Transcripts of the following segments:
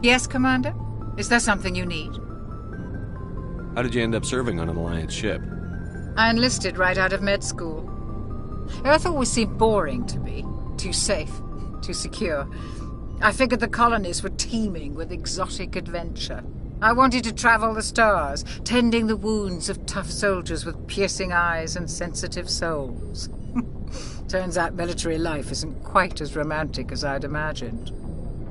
Yes, Commander? Is there something you need? How did you end up serving on an Alliance ship? I enlisted right out of med school. Earth always seemed boring to me. Too safe, too secure. I figured the colonies were teeming with exotic adventure. I wanted to travel the stars, tending the wounds of tough soldiers with piercing eyes and sensitive souls. Turns out military life isn't quite as romantic as I'd imagined.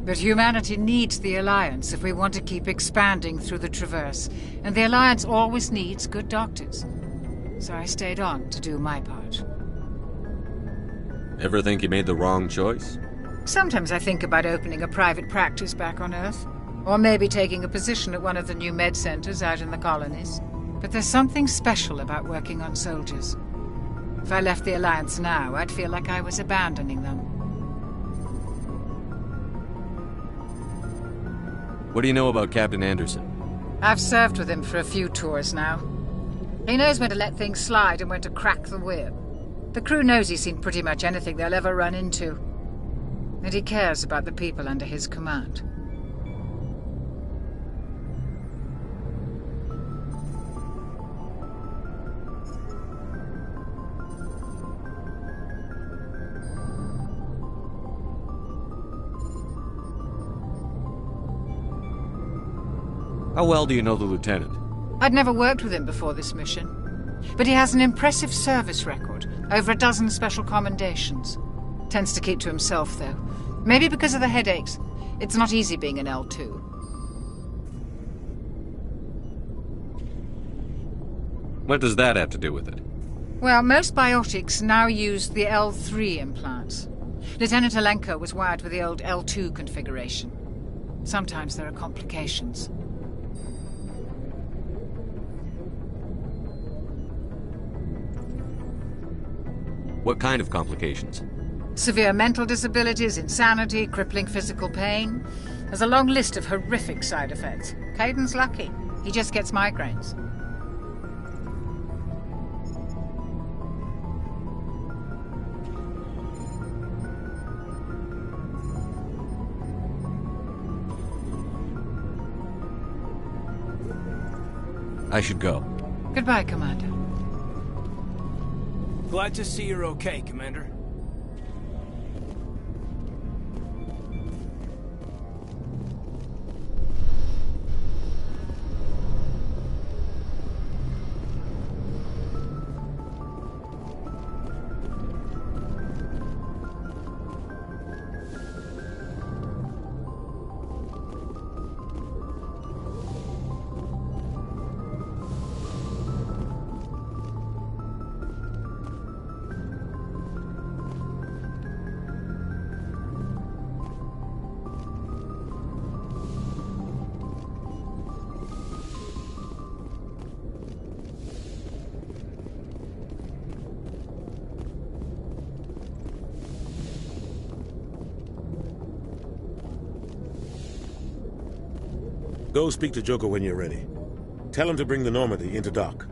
But humanity needs the Alliance if we want to keep expanding through the Traverse, and the Alliance always needs good doctors. So I stayed on to do my part. Ever think you made the wrong choice? Sometimes I think about opening a private practice back on Earth. Or maybe taking a position at one of the new med centers out in the colonies. But there's something special about working on soldiers. If I left the Alliance now, I'd feel like I was abandoning them. What do you know about Captain Anderson? I've served with him for a few tours now. He knows when to let things slide and when to crack the whip. The crew knows he's seen pretty much anything they'll ever run into. And he cares about the people under his command. How well do you know the Lieutenant? I'd never worked with him before this mission. But he has an impressive service record, over a dozen special commendations. Tends to keep to himself, though. Maybe because of the headaches. It's not easy being an L2. What does that have to do with it? Well, most biotics now use the L3 implants. Lieutenant Alenko was wired with the old L2 configuration. Sometimes there are complications. What kind of complications? Severe mental disabilities, insanity, crippling physical pain. There's a long list of horrific side effects. Caden's lucky. He just gets migraines. I should go. Goodbye, Commander. Glad to see you're okay, Commander. Go speak to Joker when you're ready. Tell him to bring the Normandy into dock.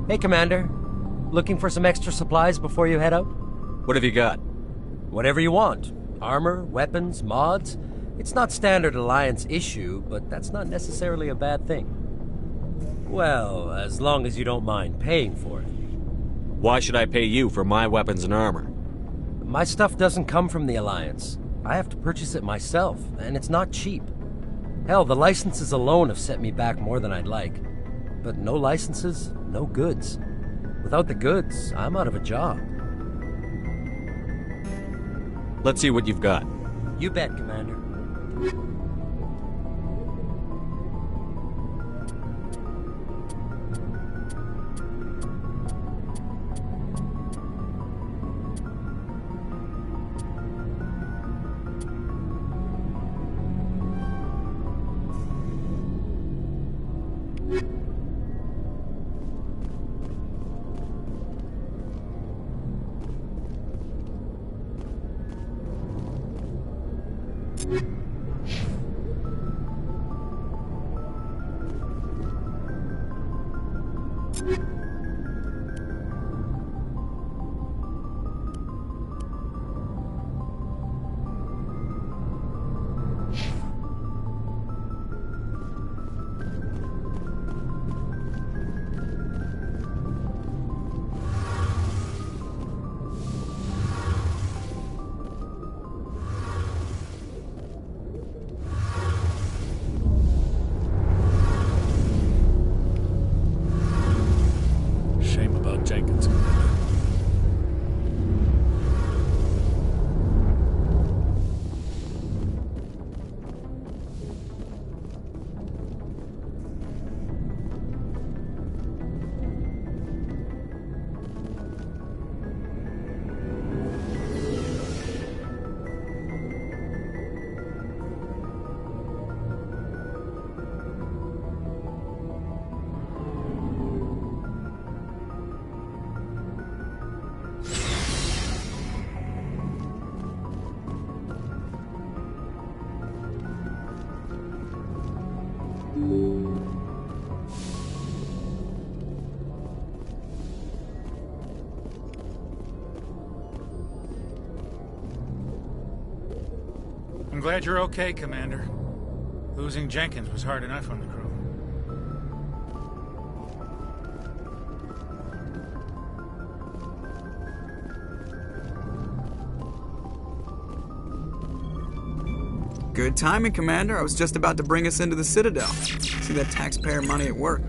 Hey, Commander. Looking for some extra supplies before you head out? What have you got? Whatever you want. Armor, weapons, mods. It's not standard Alliance issue, but that's not necessarily a bad thing. Well, as long as you don't mind paying for it. Why should I pay you for my weapons and armor? My stuff doesn't come from the Alliance. I have to purchase it myself, and it's not cheap. Hell, the licenses alone have set me back more than I'd like. But no licenses, no goods. Without the goods, I'm out of a job. Let's see what you've got. You bet, Commander. Shame about Jenkins, Commander. I'm glad you're okay, Commander. Losing Jenkins was hard enough on the crew. Good timing, Commander. I was just about to bring us into the Citadel. See that taxpayer money at work.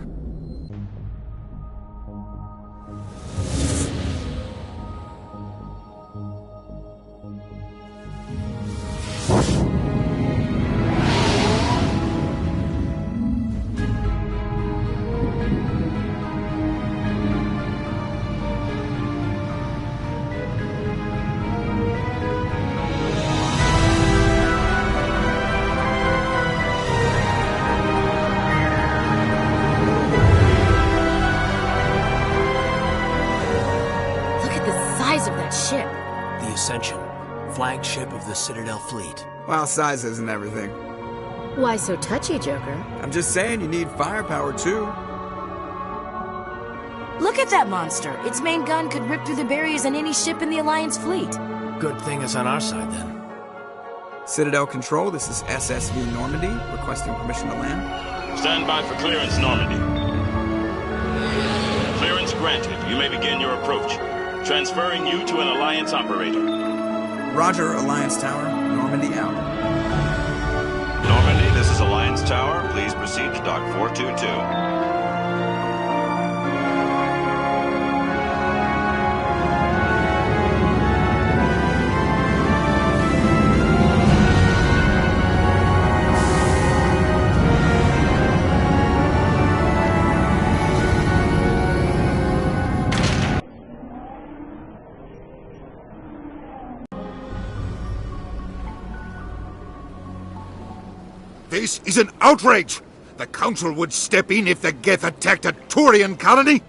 Of that ship. The Ascension, flagship of the Citadel fleet. Well, size isn't everything. Why so touchy, Joker? I'm just saying you need firepower, too. Look at that monster. Its main gun could rip through the barriers in any ship in the Alliance fleet. Good thing it's on our side, then. Citadel Control, this is SSV Normandy, requesting permission to land. Stand by for clearance, Normandy. Clearance granted. You may begin your approach. Transferring you to an Alliance operator. Roger, Alliance Tower. Normandy out. Normandy, this is Alliance Tower. Please proceed to Dock 422. This is an outrage! The Council would step in if the Geth attacked a Turian colony!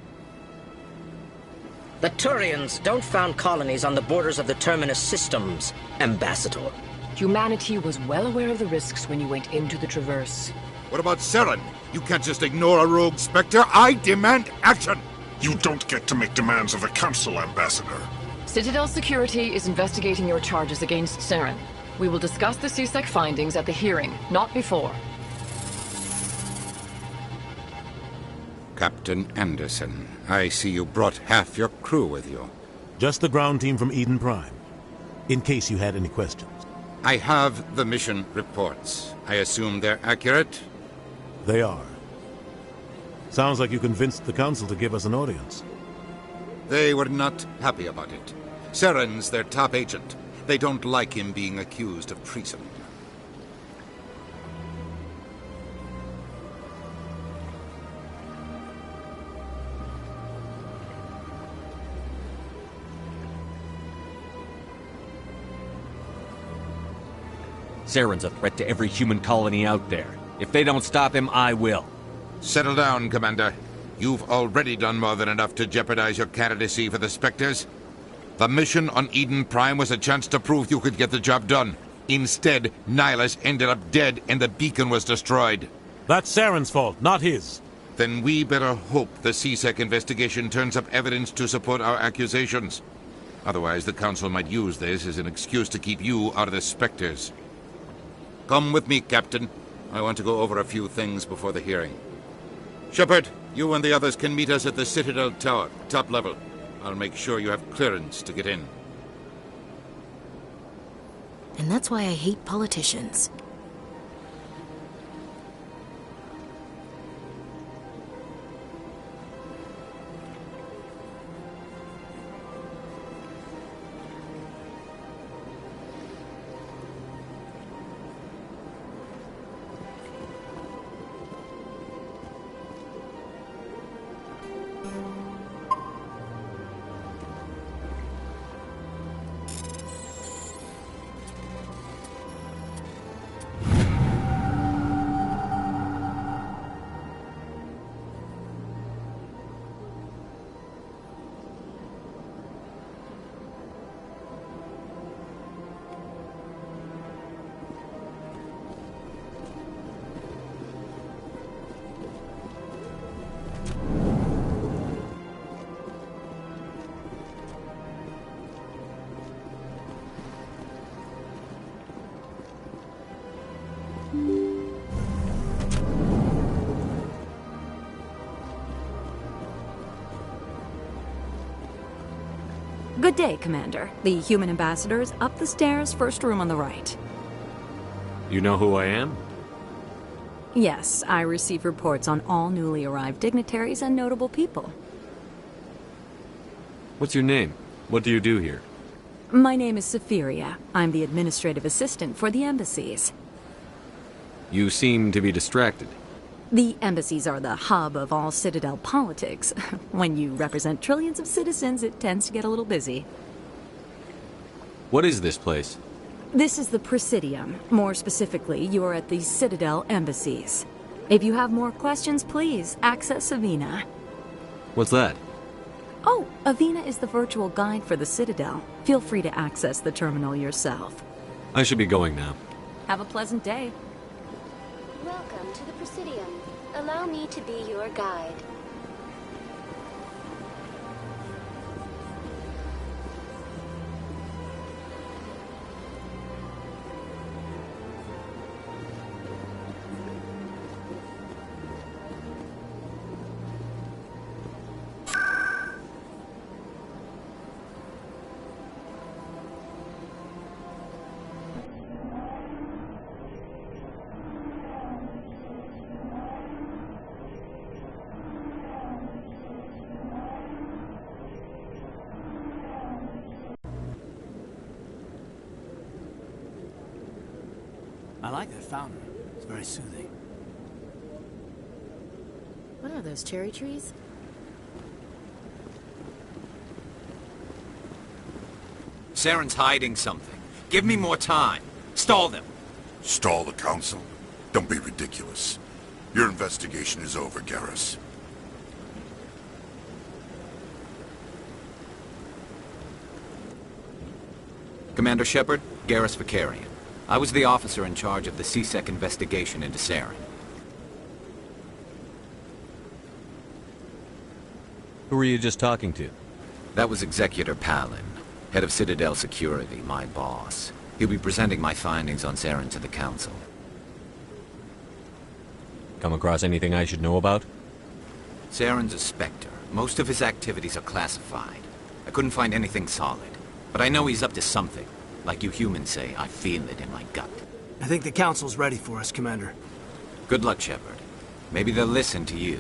The Turians don't found colonies on the borders of the Terminus systems, Ambassador. Humanity was well aware of the risks when you went into the Traverse. What about Saren? You can't just ignore a rogue Spectre. I demand action! You don't get to make demands of the Council, Ambassador. Citadel Security is investigating your charges against Saren. We will discuss the CSEC findings at the hearing, not before. Captain Anderson. I see you brought half your crew with you. Just the ground team from Eden Prime, in case you had any questions. I have the mission reports. I assume they're accurate? They are. Sounds like you convinced the Council to give us an audience. They were not happy about it. Saren's their top agent. They don't like him being accused of treason. Saren's a threat to every human colony out there. If they don't stop him, I will. Settle down, Commander. You've already done more than enough to jeopardize your candidacy for the Spectres. The mission on Eden Prime was a chance to prove you could get the job done. Instead, Nihilus ended up dead and the beacon was destroyed. That's Saren's fault, not his. Then we better hope the CSEC investigation turns up evidence to support our accusations. Otherwise, the Council might use this as an excuse to keep you out of the Spectres. Come with me, Captain. I want to go over a few things before the hearing. Shepard, you and the others can meet us at the Citadel Tower, top level. I'll make sure you have clearance to get in. And that's why I hate politicians. Good day, Commander. The human ambassador is up the stairs, first room on the right. You know who I am? Yes, I receive reports on all newly arrived dignitaries and notable people. What's your name? What do you do here? My name is Safiria. I'm the administrative assistant for the embassies. You seem to be distracted. The embassies are the hub of all Citadel politics. When you represent trillions of citizens, it tends to get a little busy. What is this place? This is the Presidium. More specifically, you are at the Citadel embassies. If you have more questions, please access Avina. What's that? Oh, Avina is the virtual guide for the Citadel. Feel free to access the terminal yourself. I should be going now. Have a pleasant day. Welcome to the Presidium. Allow me to be your guide. I like that fountain. It's very soothing. What are those, cherry trees? Saren's hiding something. Give me more time. Stall them. Stall the Council? Don't be ridiculous. Your investigation is over, Garrus. Commander Shepard, Garrus Vicarian. I was the officer in charge of the CSEC investigation into Saren. Who were you just talking to? That was Executor Palin, head of Citadel Security, my boss. He'll be presenting my findings on Saren to the Council. Come across anything I should know about? Saren's a Spectre. Most of his activities are classified. I couldn't find anything solid. But I know he's up to something. Like you humans say, I feel it in my gut. I think the Council's ready for us, Commander. Good luck, Shepard. Maybe they'll listen to you.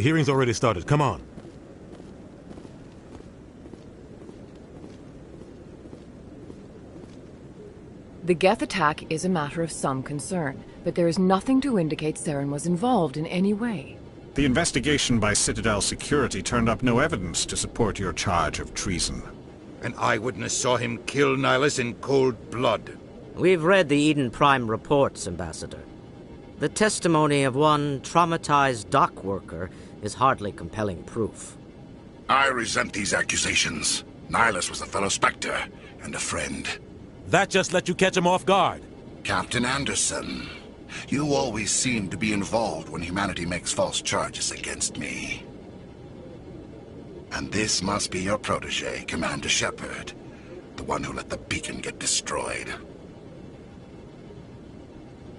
The hearing's already started. Come on. The Geth attack is a matter of some concern, but there is nothing to indicate Saren was involved in any way. The investigation by Citadel Security turned up no evidence to support your charge of treason. An eyewitness saw him kill Nihilus in cold blood. We've read the Eden Prime reports, Ambassador. The testimony of one traumatized dock worker is hardly compelling proof. I resent these accusations. Nihilus was a fellow Spectre and a friend. That just let you catch him off guard. Captain Anderson, you always seem to be involved when humanity makes false charges against me. And this must be your protege, Commander Shepard, the one who let the beacon get destroyed.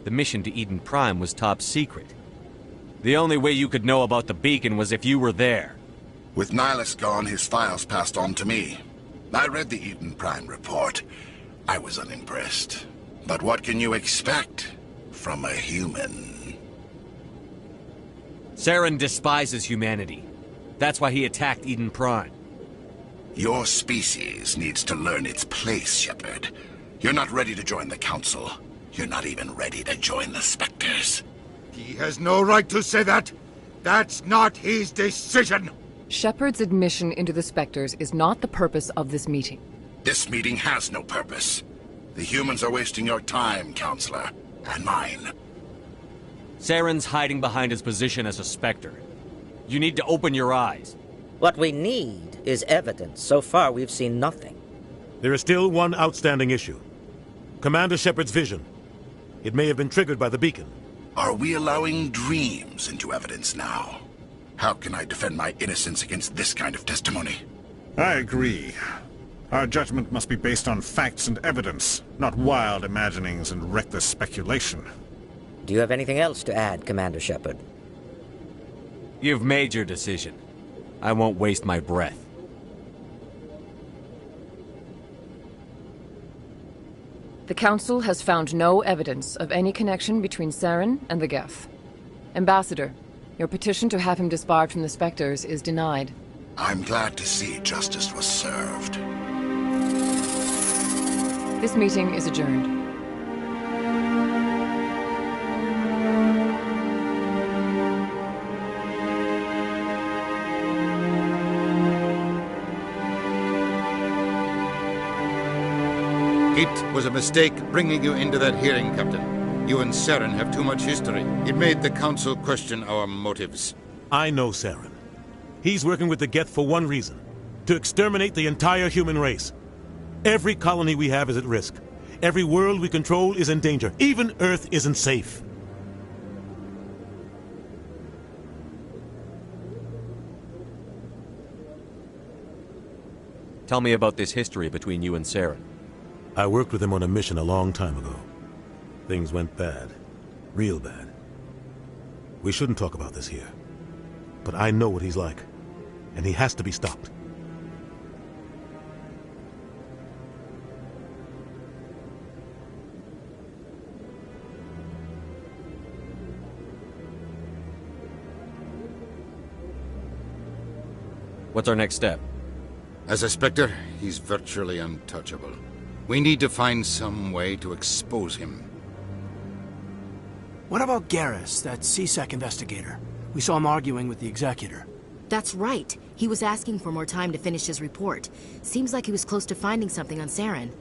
The mission to Eden Prime was top secret. The only way you could know about the beacon was if you were there. With Nihilus gone, his files passed on to me. I read the Eden Prime report. I was unimpressed. But what can you expect from a human? Saren despises humanity. That's why he attacked Eden Prime. Your species needs to learn its place, Shepard. You're not ready to join the Council. You're not even ready to join the Spectres. He has no right to say that. That's not his decision. Shepard's admission into the Spectres is not the purpose of this meeting. This meeting has no purpose. The humans are wasting your time, Counselor, and mine. Saren's hiding behind his position as a Spectre. You need to open your eyes. What we need is evidence. So far, we've seen nothing. There is still one outstanding issue. Commander Shepard's vision. It may have been triggered by the beacon. Are we allowing dreams into evidence now? How can I defend my innocence against this kind of testimony? I agree. Our judgment must be based on facts and evidence, not wild imaginings and reckless speculation. Do you have anything else to add, Commander Shepard? You've made your decision. I won't waste my breath. The Council has found no evidence of any connection between Saren and the Geth. Ambassador, your petition to have him disbarred from the Spectres is denied. I'm glad to see justice was served. This meeting is adjourned. It was a mistake bringing you into that hearing, Captain. You and Saren have too much history. It made the Council question our motives. I know Saren. He's working with the Geth for one reason. To exterminate the entire human race. Every colony we have is at risk. Every world we control is in danger. Even Earth isn't safe. Tell me about this history between you and Saren. I worked with him on a mission a long time ago. Things went bad. Real bad. We shouldn't talk about this here. But I know what he's like. And he has to be stopped. What's our next step? As a Spectre, he's virtually untouchable. We need to find some way to expose him. What about Garrus, that CSEC investigator? We saw him arguing with the Executor. That's right. He was asking for more time to finish his report. Seems like he was close to finding something on Saren.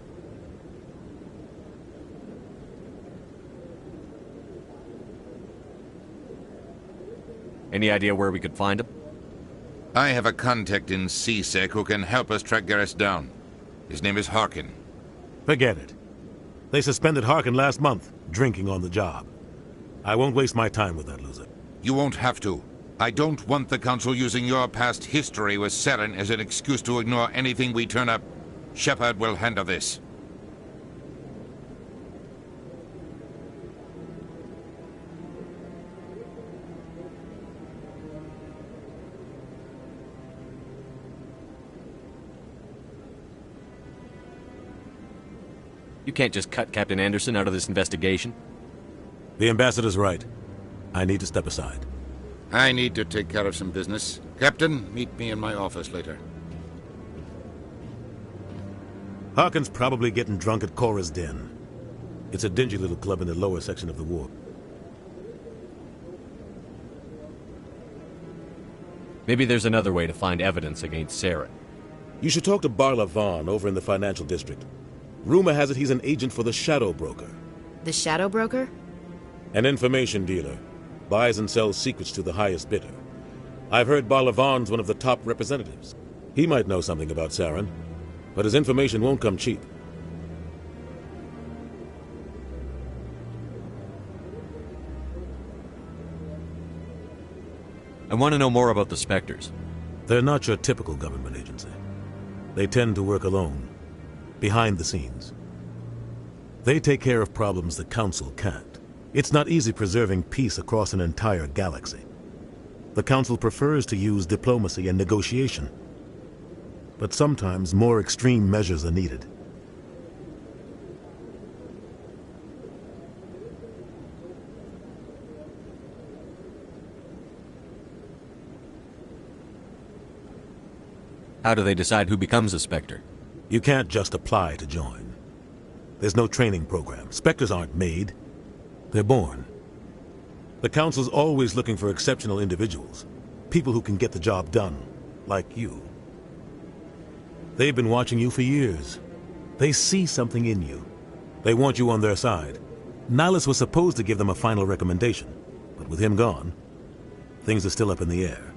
Any idea where we could find him? I have a contact in CSEC who can help us track Garrus down. His name is Harkin. Forget it. They suspended Harkin last month, drinking on the job. I won't waste my time with that loser. You won't have to. I don't want the Council using your past history with Saren as an excuse to ignore anything we turn up. Shepard will handle this. You can't just cut Captain Anderson out of this investigation. The Ambassador's right. I need to step aside. I need to take care of some business. Captain, meet me in my office later. Harkin's probably getting drunk at Cora's Den. It's a dingy little club in the lower section of the ward. Maybe there's another way to find evidence against Saren. You should talk to Barla Vaughn over in the financial district. Rumor has it he's an agent for the Shadow Broker. The Shadow Broker? An information dealer. Buys and sells secrets to the highest bidder. I've heard Barla Vaughn's one of the top representatives. He might know something about Saren, but his information won't come cheap. I want to know more about the Spectres. They're not your typical government agency. They tend to work alone, behind the scenes. They take care of problems the Council can't. It's not easy preserving peace across an entire galaxy. The Council prefers to use diplomacy and negotiation. But sometimes more extreme measures are needed. How do they decide who becomes a Spectre? You can't just apply to join. There's no training program. Spectres aren't made. They're born. The Council's always looking for exceptional individuals. People who can get the job done, like you. They've been watching you for years. They see something in you. They want you on their side. Nihilus was supposed to give them a final recommendation, but with him gone, things are still up in the air.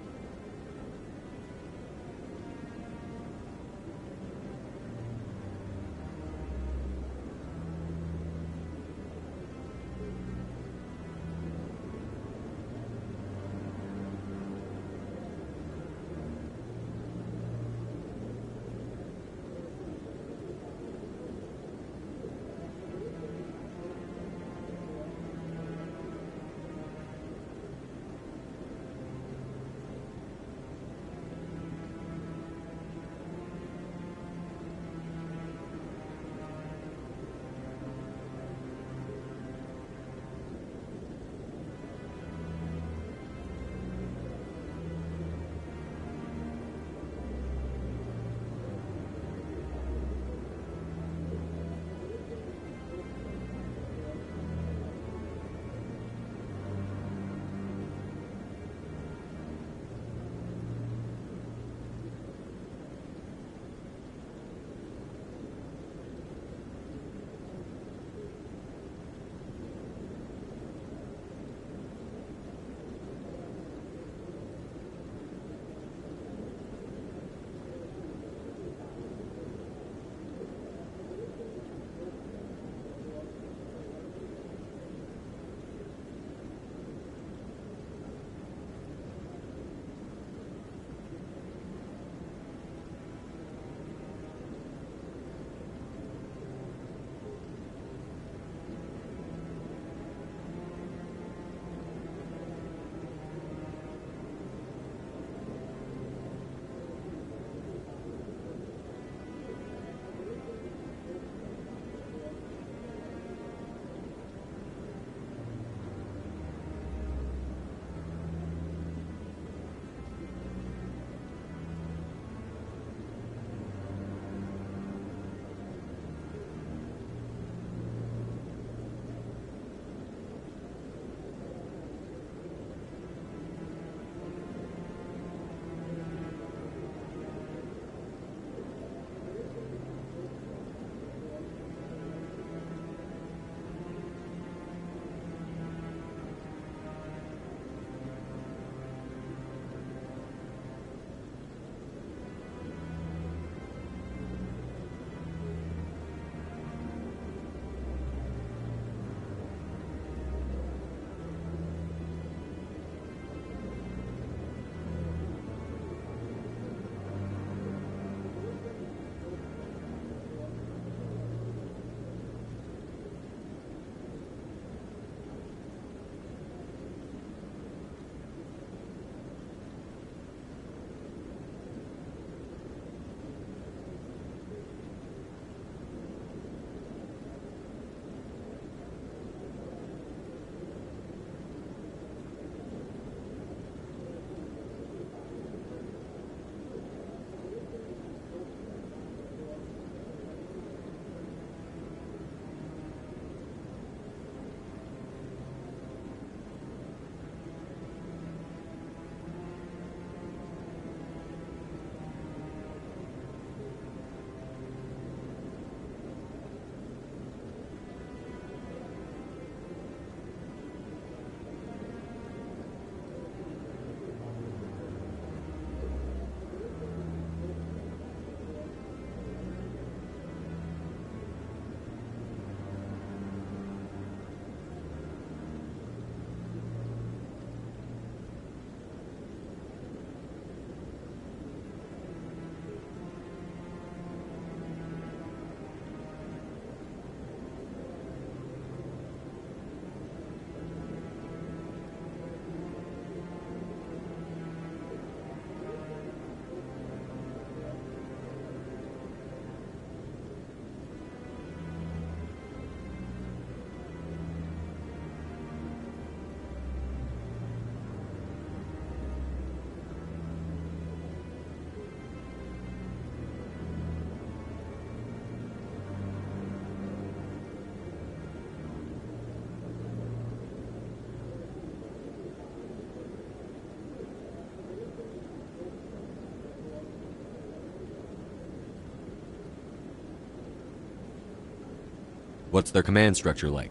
What's their command structure like?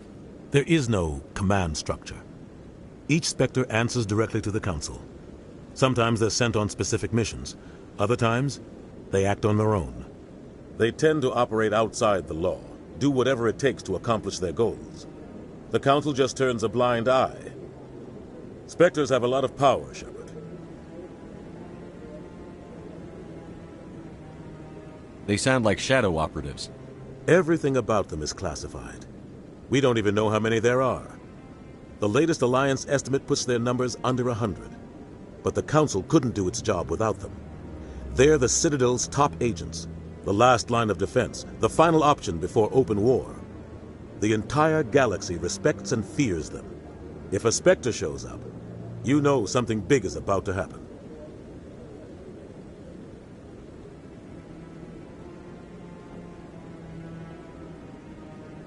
There is no command structure. Each Spectre answers directly to the Council. Sometimes they're sent on specific missions. Other times, they act on their own. They tend to operate outside the law, do whatever it takes to accomplish their goals. The Council just turns a blind eye. Spectres have a lot of power, Shepard. They sound like shadow operatives. Everything about them is classified. We don't even know how many there are. The latest Alliance estimate puts their numbers under 100. But the Council couldn't do its job without them. They're the Citadel's top agents, the last line of defense, the final option before open war. The entire galaxy respects and fears them. If a Spectre shows up, you know something big is about to happen.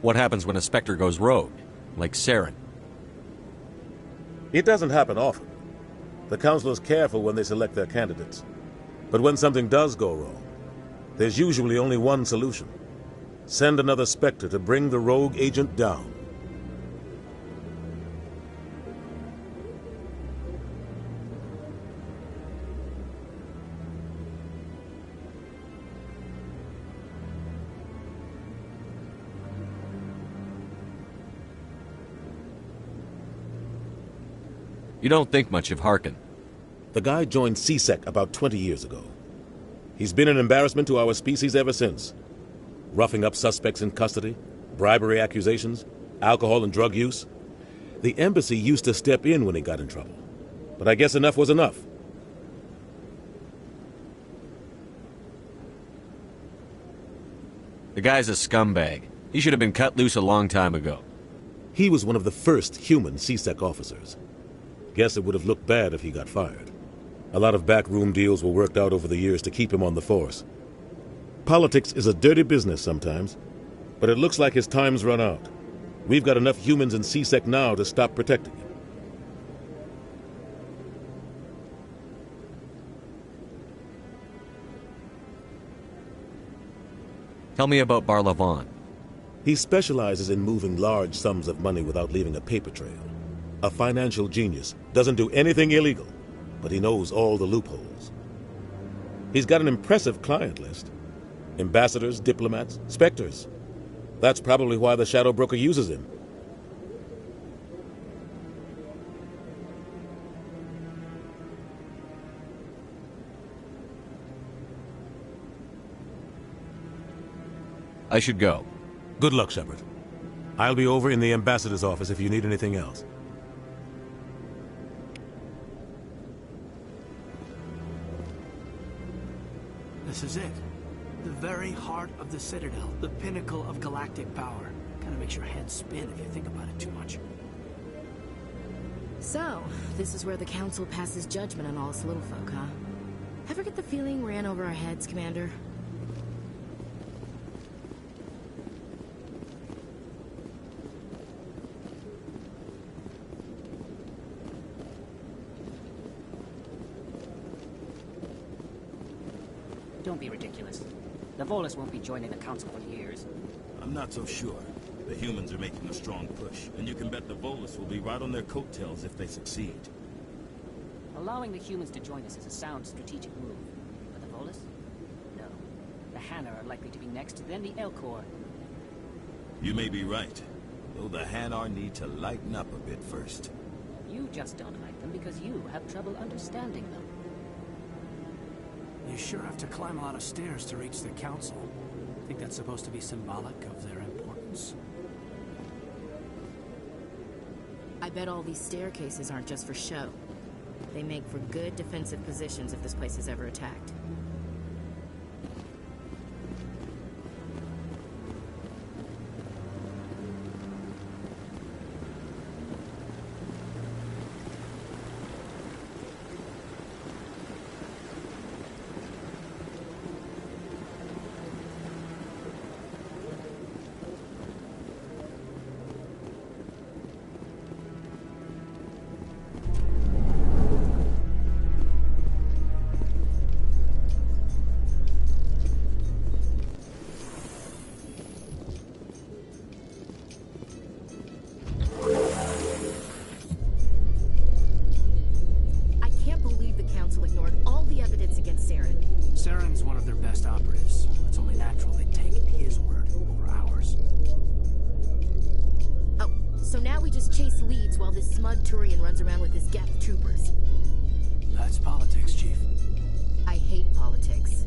What happens when a Spectre goes rogue, like Saren? It doesn't happen often. The Council is careful when they select their candidates. But when something does go wrong, there's usually only one solution. Send another Spectre to bring the rogue agent down. You don't think much of Harkin. The guy joined CSEC about 20 years ago. He's been an embarrassment to our species ever since. Roughing up suspects in custody, bribery accusations, alcohol and drug use. The embassy used to step in when he got in trouble. But I guess enough was enough. The guy's a scumbag. He should have been cut loose a long time ago. He was one of the first human CSEC officers. Guess it would have looked bad if he got fired. A lot of backroom deals were worked out over the years to keep him on the force. Politics is a dirty business sometimes, but it looks like his time's run out. We've got enough humans in CSEC now to stop protecting him. Tell me about Barlavon. He specializes in moving large sums of money without leaving a paper trail. A financial genius, doesn't do anything illegal, but he knows all the loopholes. He's got an impressive client list. Ambassadors, diplomats, Spectres. That's probably why the Shadow Broker uses him. I should go. Good luck, Shepard. I'll be over in the ambassador's office if you need anything else. This is it. The very heart of the Citadel. The pinnacle of galactic power. Kinda makes your head spin if you think about it too much. So, this is where the Council passes judgment on all us little folk, huh? Ever get the feeling we're in over our heads, Commander? Don't be ridiculous. The Volus won't be joining the Council for years. I'm not so sure. The humans are making a strong push, and you can bet the Volus will be right on their coattails if they succeed. Allowing the humans to join us is a sound strategic move. But the Volus? No. The Hanna are likely to be next, then the Elcor. You may be right, though the Hanar need to lighten up a bit first. You just don't like them because you have trouble understanding them. You sure have to climb a lot of stairs to reach the Council. Think that's supposed to be symbolic of their importance? I bet all these staircases aren't just for show. They make for good defensive positions if this place is ever attacked. So now we just chase leads while this smug Turian runs around with his Geth troopers. That's politics, Chief. I hate politics.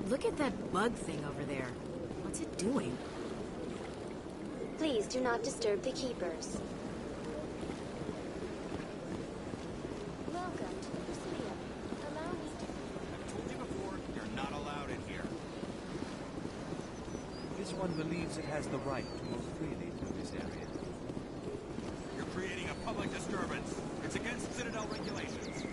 Look at that bug thing over there. What's it doing? Please do not disturb the keepers. Welcome to the Presidium. Allow me to... I told you before, you're not allowed in here. This one believes it has the right to move freely through this area. You're creating a public disturbance. It's against Citadel regulations.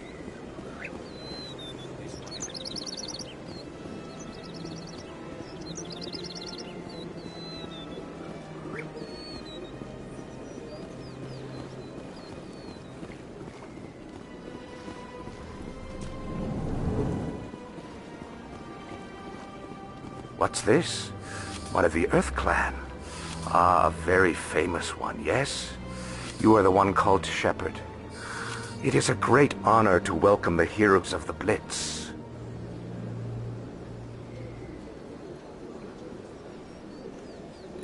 What's this? One of the Earth Clan. Ah, a very famous one, yes? You are the one called Shepard. It is a great honor to welcome the heroes of the Blitz.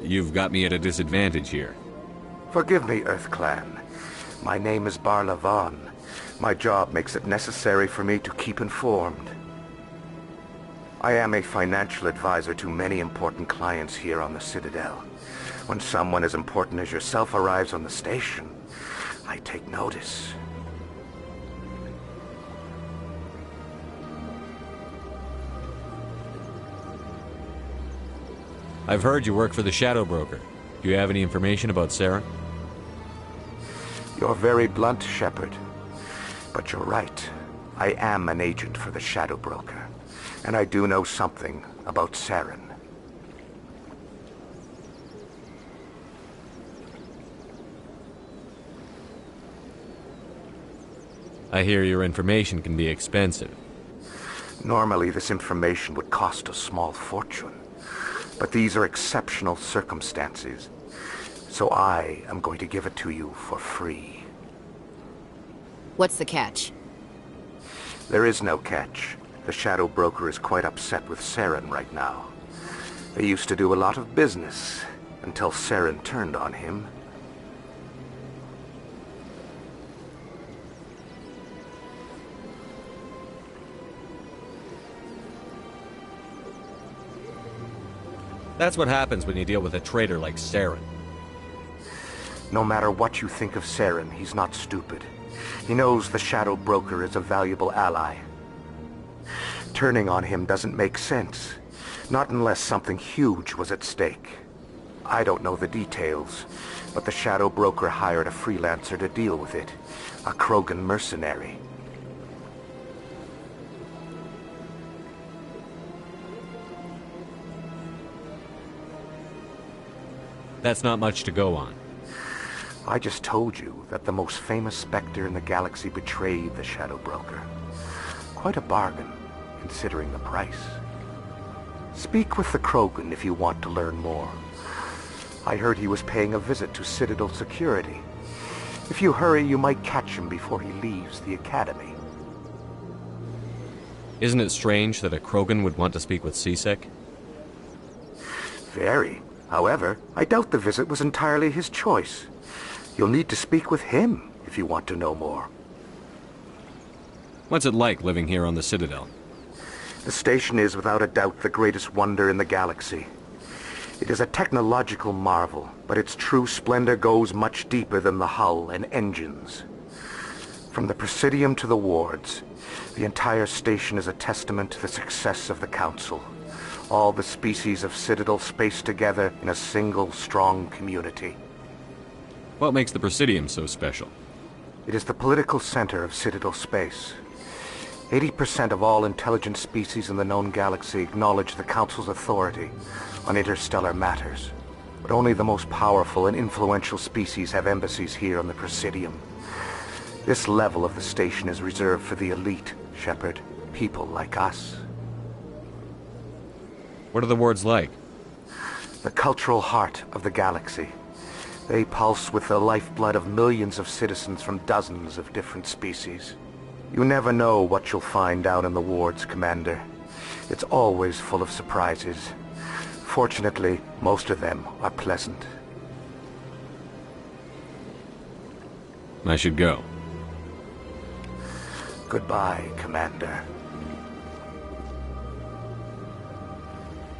You've got me at a disadvantage here. Forgive me, Earth Clan. My name is Barla Vaughn. My job makes it necessary for me to keep informed. I am a financial advisor to many important clients here on the Citadel. When someone as important as yourself arrives on the station, I take notice. I've heard you work for the Shadow Broker. Do you have any information about Sarah? You're very blunt, Shepard. But you're right. I am an agent for the Shadow Broker. And I do know something about Saren. I hear your information can be expensive. Normally, this information would cost a small fortune. But these are exceptional circumstances. So I am going to give it to you for free. What's the catch? There is no catch. The Shadow Broker is quite upset with Saren right now. They used to do a lot of business, until Saren turned on him. That's what happens when you deal with a traitor like Saren. No matter what you think of Saren, he's not stupid. He knows the Shadow Broker is a valuable ally. Turning on him doesn't make sense. Not unless something huge was at stake. I don't know the details, but the Shadow Broker hired a freelancer to deal with it. A Krogan mercenary. That's not much to go on. I just told you that the most famous Spectre in the galaxy betrayed the Shadow Broker. Quite a bargain, considering the price. Speak with the Krogan if you want to learn more. I heard he was paying a visit to Citadel security. If you hurry, you might catch him before he leaves the Academy. Isn't it strange that a Krogan would want to speak with C-Sec? Very. However, I doubt the visit was entirely his choice. You'll need to speak with him if you want to know more. What's it like living here on the Citadel? The station is without a doubt the greatest wonder in the galaxy. It is a technological marvel, but its true splendor goes much deeper than the hull and engines. From the Presidium to the wards, the entire station is a testament to the success of the Council. All the species of Citadel spaced together in a single, strong community. What makes the Presidium so special? It is the political center of Citadel space. 80% of all intelligent species in the known galaxy acknowledge the Council's authority on interstellar matters. But only the most powerful and influential species have embassies here on the Presidium. This level of the station is reserved for the elite, Shepard. People like us. What are the wards like? The cultural heart of the galaxy. They pulse with the lifeblood of millions of citizens from dozens of different species. You never know what you'll find out in the wards, Commander. It's always full of surprises. Fortunately, most of them are pleasant. I should go. Goodbye, Commander.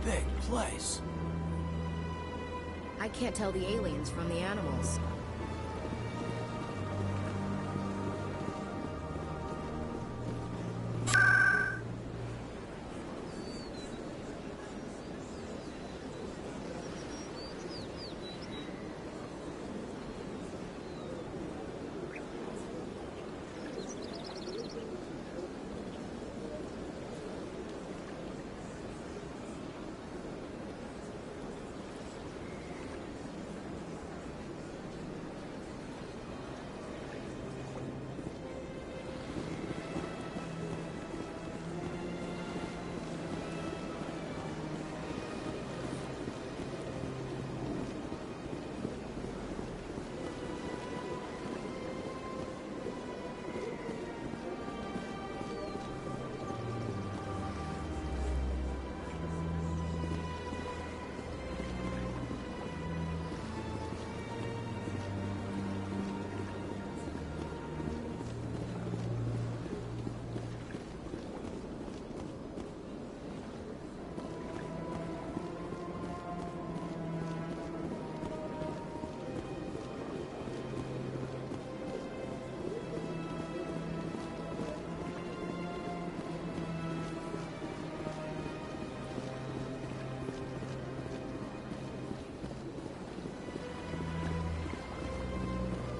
Big place. I can't tell the aliens from the animals.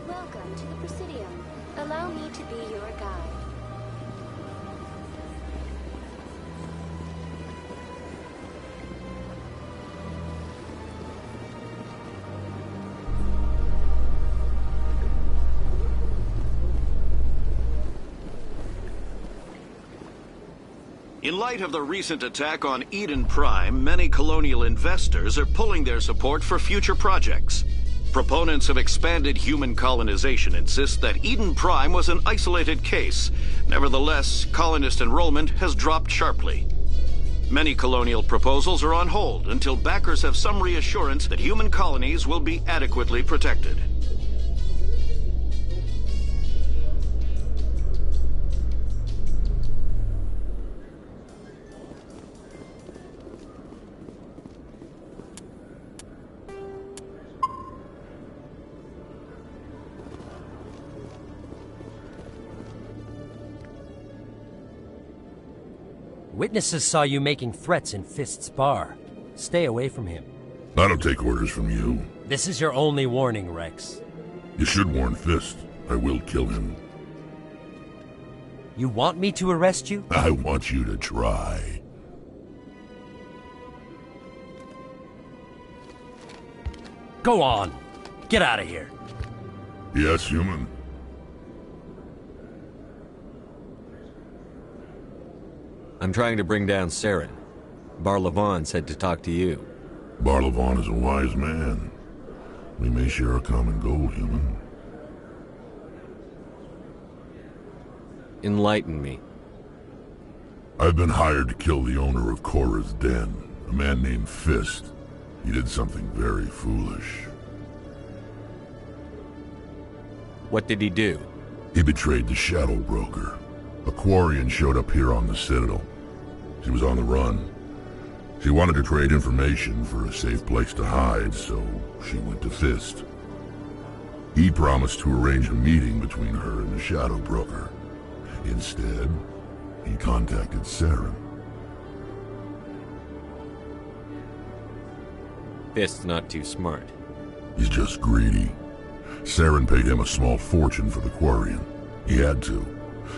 Welcome to the Presidium. Allow me to be your guide. In light of the recent attack on Eden Prime, many colonial investors are pulling their support for future projects. Proponents of expanded human colonization insist that Eden Prime was an isolated case. Nevertheless, colonist enrollment has dropped sharply. Many colonial proposals are on hold until backers have some reassurance that human colonies will be adequately protected. Witnesses saw you making threats in Fist's bar. Stay away from him. I don't take orders from you. This is your only warning, Rex. You should warn Fist. I will kill him. You want me to arrest you? I want you to try. Go on. Get out of here. Yes, human. I'm trying to bring down Saren. Bar-Levon said to talk to you. Bar-Levon is a wise man. We may share a common goal, human. Enlighten me. I've been hired to kill the owner of Korra's Den, a man named Fist. He did something very foolish. What did he do? He betrayed the Shadow Broker. A Quarian showed up here on the Citadel. She was on the run. She wanted to trade information for a safe place to hide, so she went to Fist. He promised to arrange a meeting between her and the Shadow Broker. Instead, he contacted Saren. Fist's not too smart. He's just greedy. Saren paid him a small fortune for the Quarian. He had to.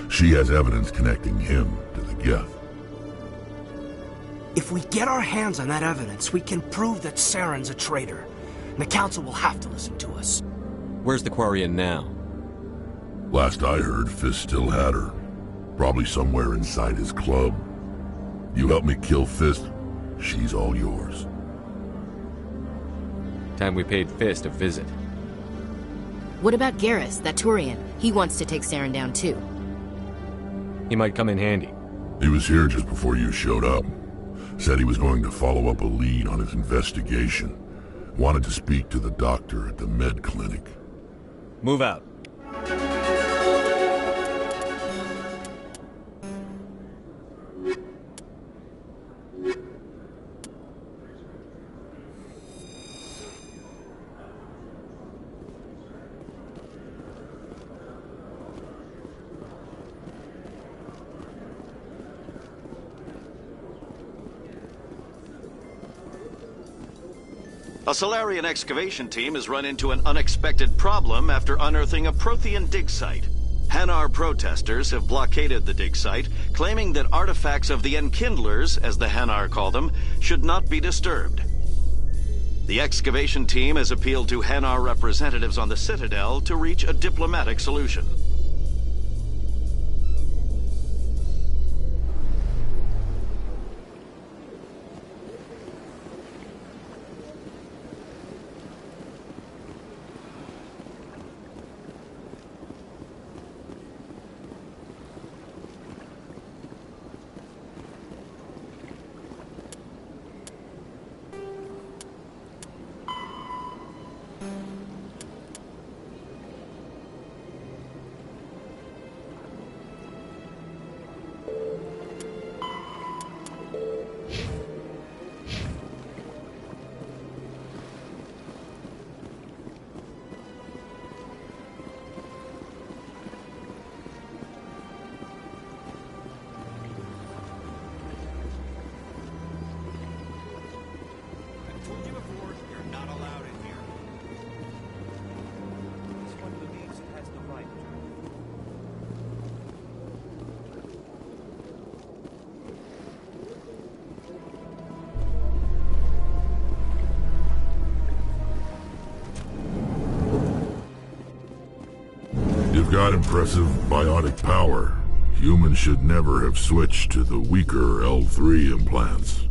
She has evidence connecting him to the Geth. If we get our hands on that evidence, we can prove that Saren's a traitor. And the Council will have to listen to us. Where's the Quarian now? Last I heard, Fist still had her. Probably somewhere inside his club. You help me kill Fist, she's all yours. Time we paid Fist a visit. What about Garrus, that Turian? He wants to take Saren down too. He might come in handy. He was here just before you showed up. Said he was going to follow up a lead on his investigation. Wanted to speak to the doctor at the med clinic. Move out. A Solarian excavation team has run into an unexpected problem after unearthing a Prothean dig site. Hanar protesters have blockaded the dig site, claiming that artifacts of the Enkindlers, as the Hanar call them, should not be disturbed. The excavation team has appealed to Hanar representatives on the Citadel to reach a diplomatic solution. You've got impressive biotic power. Humans should never have switched to the weaker L3 implants.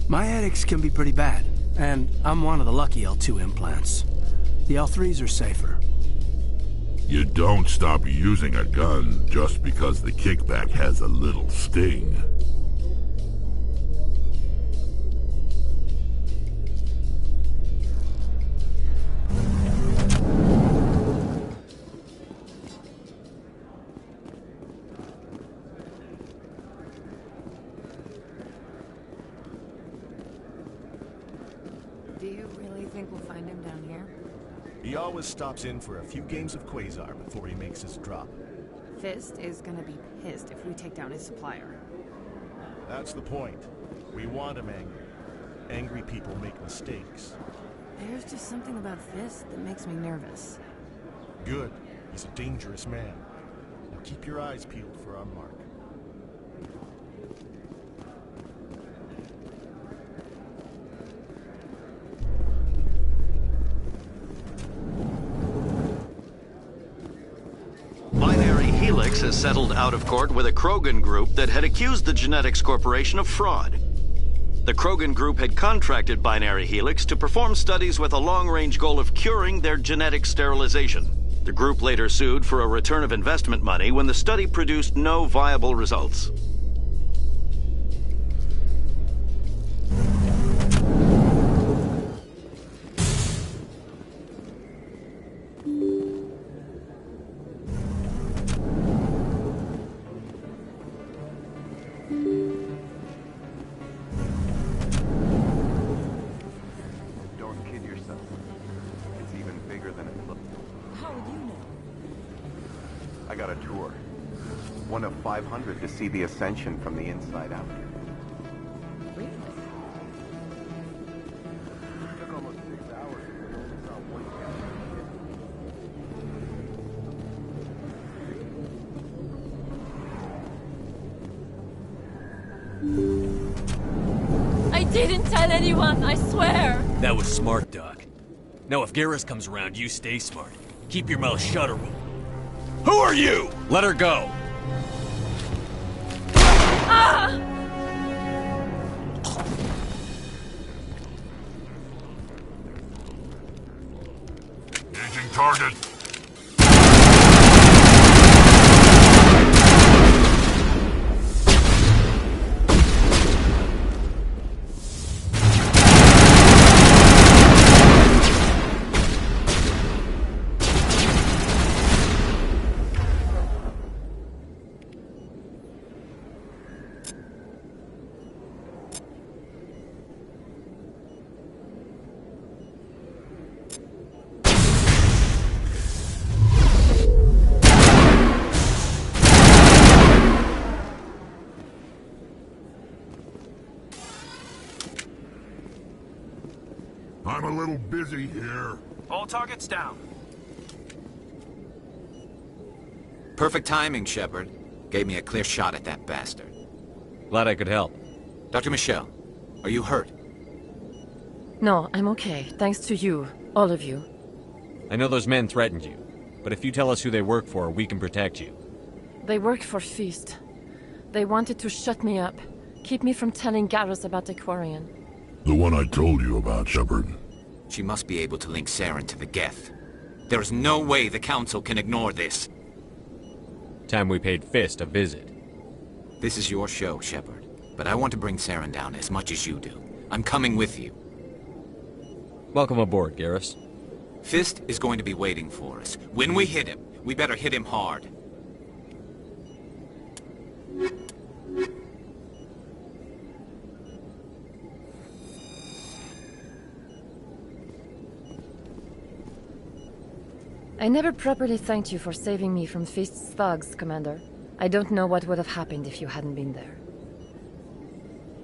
My headaches can be pretty bad, and I'm one of the lucky L2 implants. The L3s are safer. You don't stop using a gun just because the kickback has a little sting. Do you really think we'll find him down here? He always stops in for a few games of Quasar before he makes his drop. Fist is gonna be pissed if we take down his supplier. That's the point. We want him angry. Angry people make mistakes. There's just something about Fist that makes me nervous. Good. He's a dangerous man. Now keep your eyes peeled for our mark. Helix has settled out of court with a Krogan group that had accused the Genetics Corporation of fraud. The Krogan group had contracted Binary Helix to perform studies with a long-range goal of curing their genetic sterilization. The group later sued for a return of investment money when the study produced no viable results. I got a tour. One of 500 to see the Ascension from the inside out. Really? Took almost 6 hours and we only saw one I didn't tell anyone, I swear! That was smart, Doc. Now if Garrus comes around, you stay smart. Keep your mouth shut or we'll... Who are you? Let her go. Ah! Engaging target. I'm a little busy here. All targets down. Perfect timing, Shepard. Gave me a clear shot at that bastard. Glad I could help. Dr. Michelle, are you hurt? No, I'm okay. Thanks to you. All of you. I know those men threatened you, but if you tell us who they work for, we can protect you. They work for Feast. They wanted to shut me up. Keep me from telling Garrus about the Quarian. The one I told you about, Shepard. She must be able to link Saren to the Geth. There is no way the Council can ignore this. Time we paid Fist a visit. This is your show, Shepard. But I want to bring Saren down as much as you do. I'm coming with you. Welcome aboard, Garrus. Fist is going to be waiting for us. When we hit him, we better hit him hard. I never properly thanked you for saving me from Fist's thugs, Commander. I don't know what would have happened if you hadn't been there.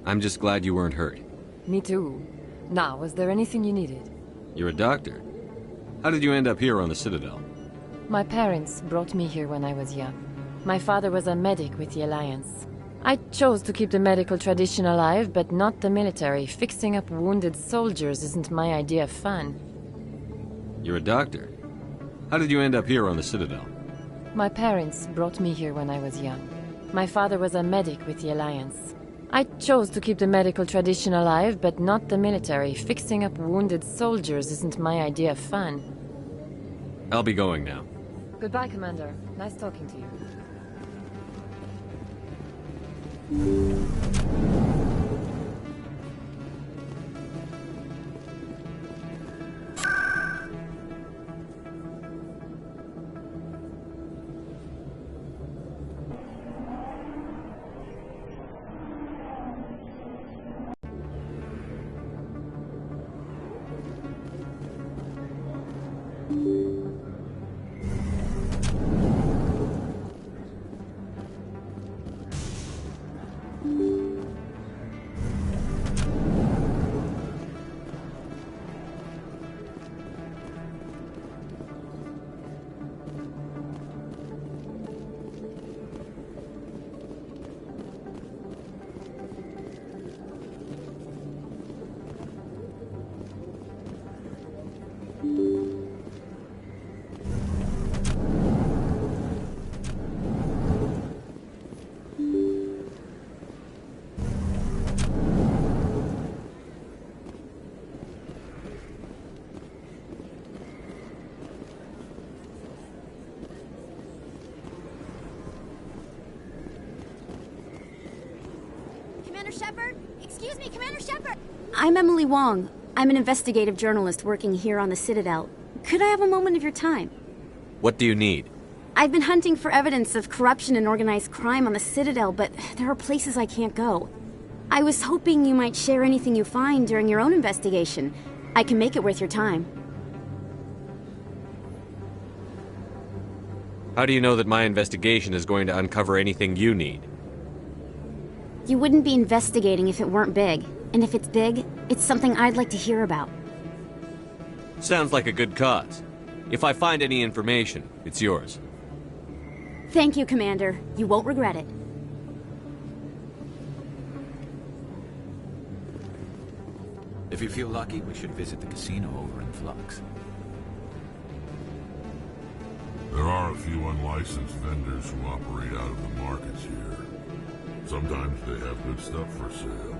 I'm just glad you weren't hurt. Me too. Now, was there anything you needed? You're a doctor. How did you end up here on the Citadel? My parents brought me here when I was young. My father was a medic with the Alliance. I chose to keep the medical tradition alive, but not the military. Fixing up wounded soldiers isn't my idea of fun. You're a doctor. How did you end up here on the Citadel? My parents brought me here when I was young. My father was a medic with the Alliance. I chose to keep the medical tradition alive, but not the military. Fixing up wounded soldiers isn't my idea of fun. I'll be going now. Goodbye, Commander. Nice talking to you. Shepard? Excuse me, Commander Shepard! I'm Emily Wong. I'm an investigative journalist working here on the Citadel. Could I have a moment of your time? What do you need? I've been hunting for evidence of corruption and organized crime on the Citadel, but there are places I can't go. I was hoping you might share anything you find during your own investigation. I can make it worth your time. How do you know that my investigation is going to uncover anything you need? You wouldn't be investigating if it weren't big. And if it's big, it's something I'd like to hear about. Sounds like a good cause. If I find any information, it's yours. Thank you, Commander. You won't regret it. If you feel lucky, we should visit the casino over in Flux. There are a few unlicensed vendors who operate out of the markets here. Sometimes they have good stuff for sale.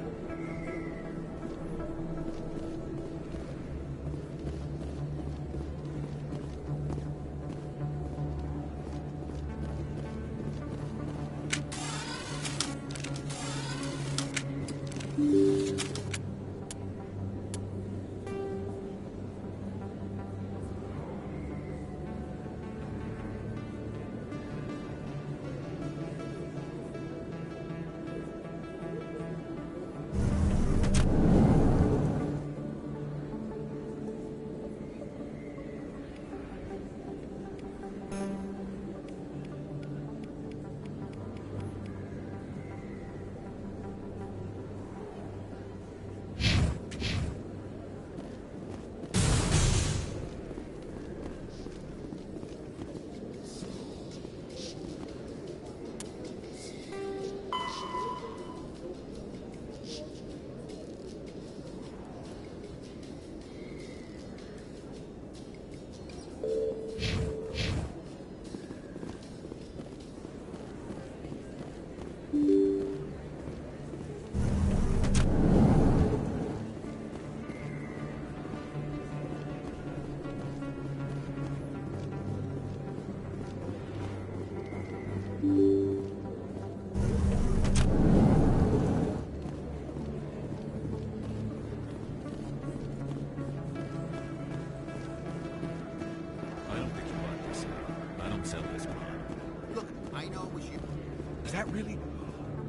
that really...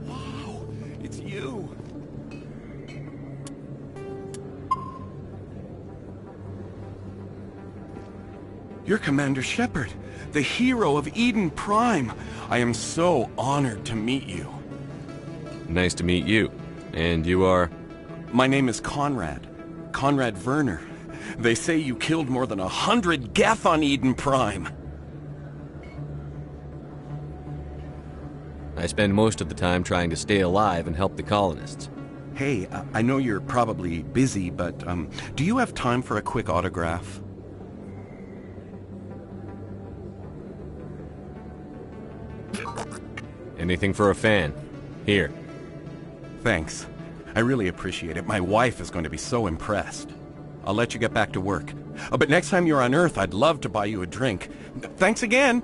Wow, it's you. You're Commander Shepard, the hero of Eden Prime. I am so honored to meet you. Nice to meet you. And you are? My name is Conrad. Conrad Werner. They say you killed more than 100 Geth on Eden Prime. I spend most of the time trying to stay alive and help the colonists. Hey, I know you're probably busy, but do you have time for a quick autograph? Anything for a fan. Here. Thanks. I really appreciate it. My wife is going to be so impressed. I'll let you get back to work. But next time you're on Earth, I'd love to buy you a drink. Thanks again!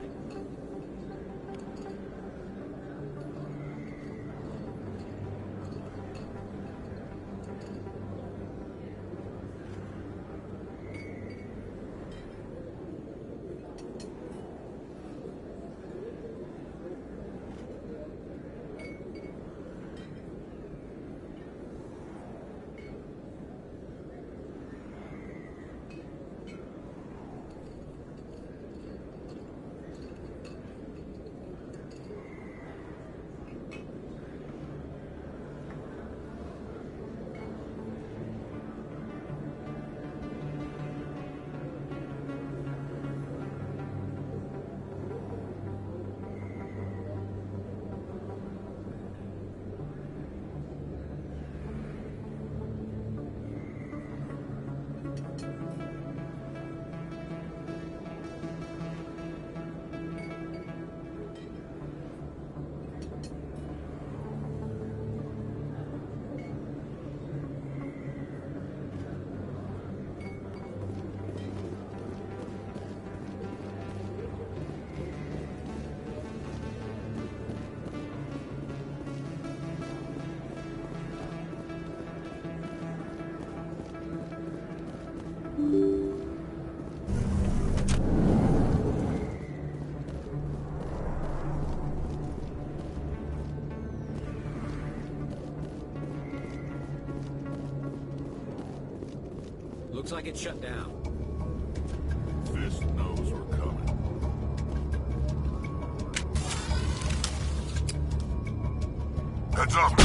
Looks like it's shut down. Fist knows we're coming. Heads up!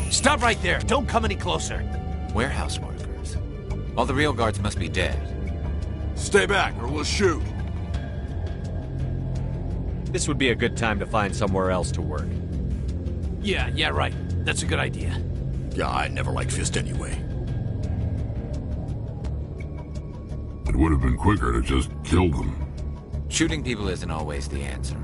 Stop right there. Don't come any closer. Warehouse workers. All the real guards must be dead. Stay back, or we'll shoot. This would be a good time to find somewhere else to work. Yeah, right. That's a good idea. Yeah, I never liked Fist anyway. It would have been quicker to just kill them. Shooting people isn't always the answer.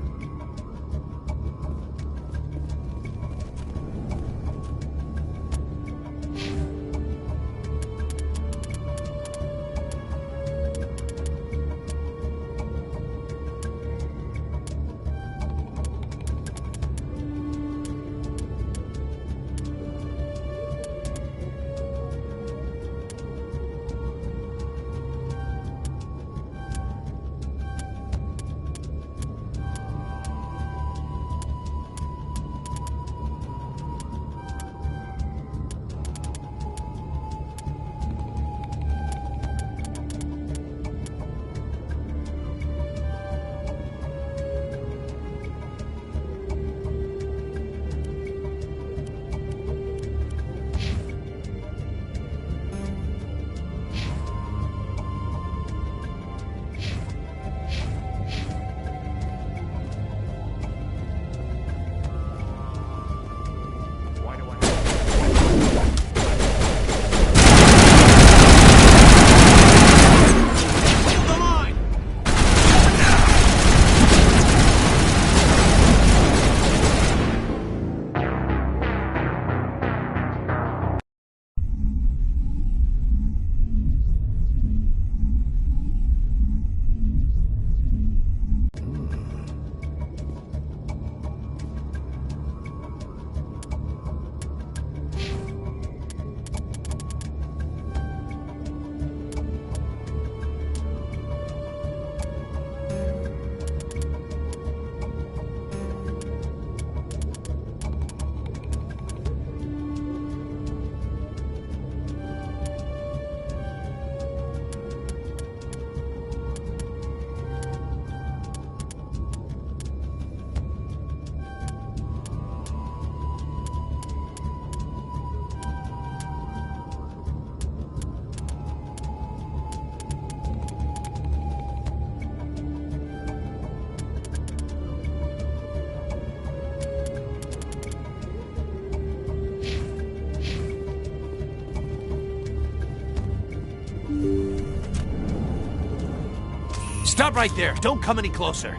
Stop right there. Don't come any closer.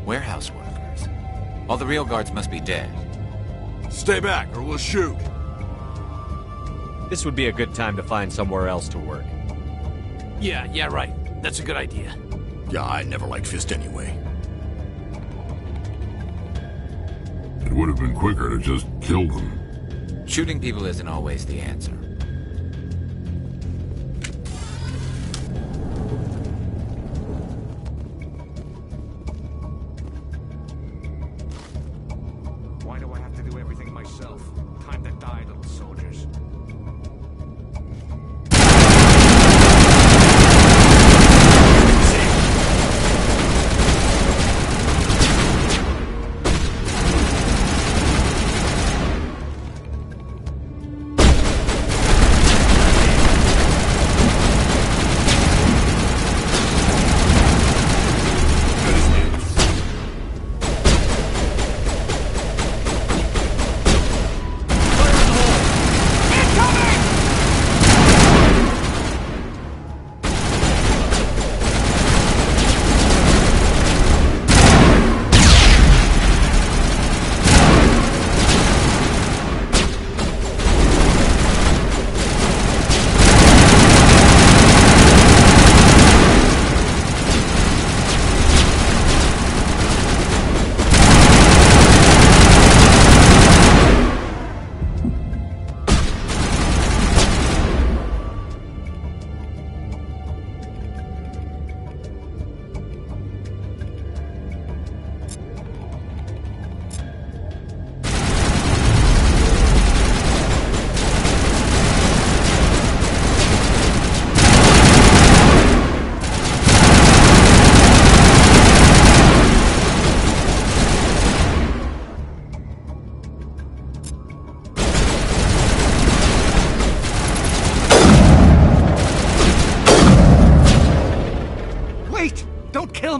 Warehouse workers. All the real guards must be dead. Stay back, or we'll shoot. This would be a good time to find somewhere else to work. Yeah, right. That's a good idea. Yeah, I never liked Fist anyway. It would have been quicker to just kill them. Shooting people isn't always the answer. Why do I have to do everything myself? Time to die, little soldiers.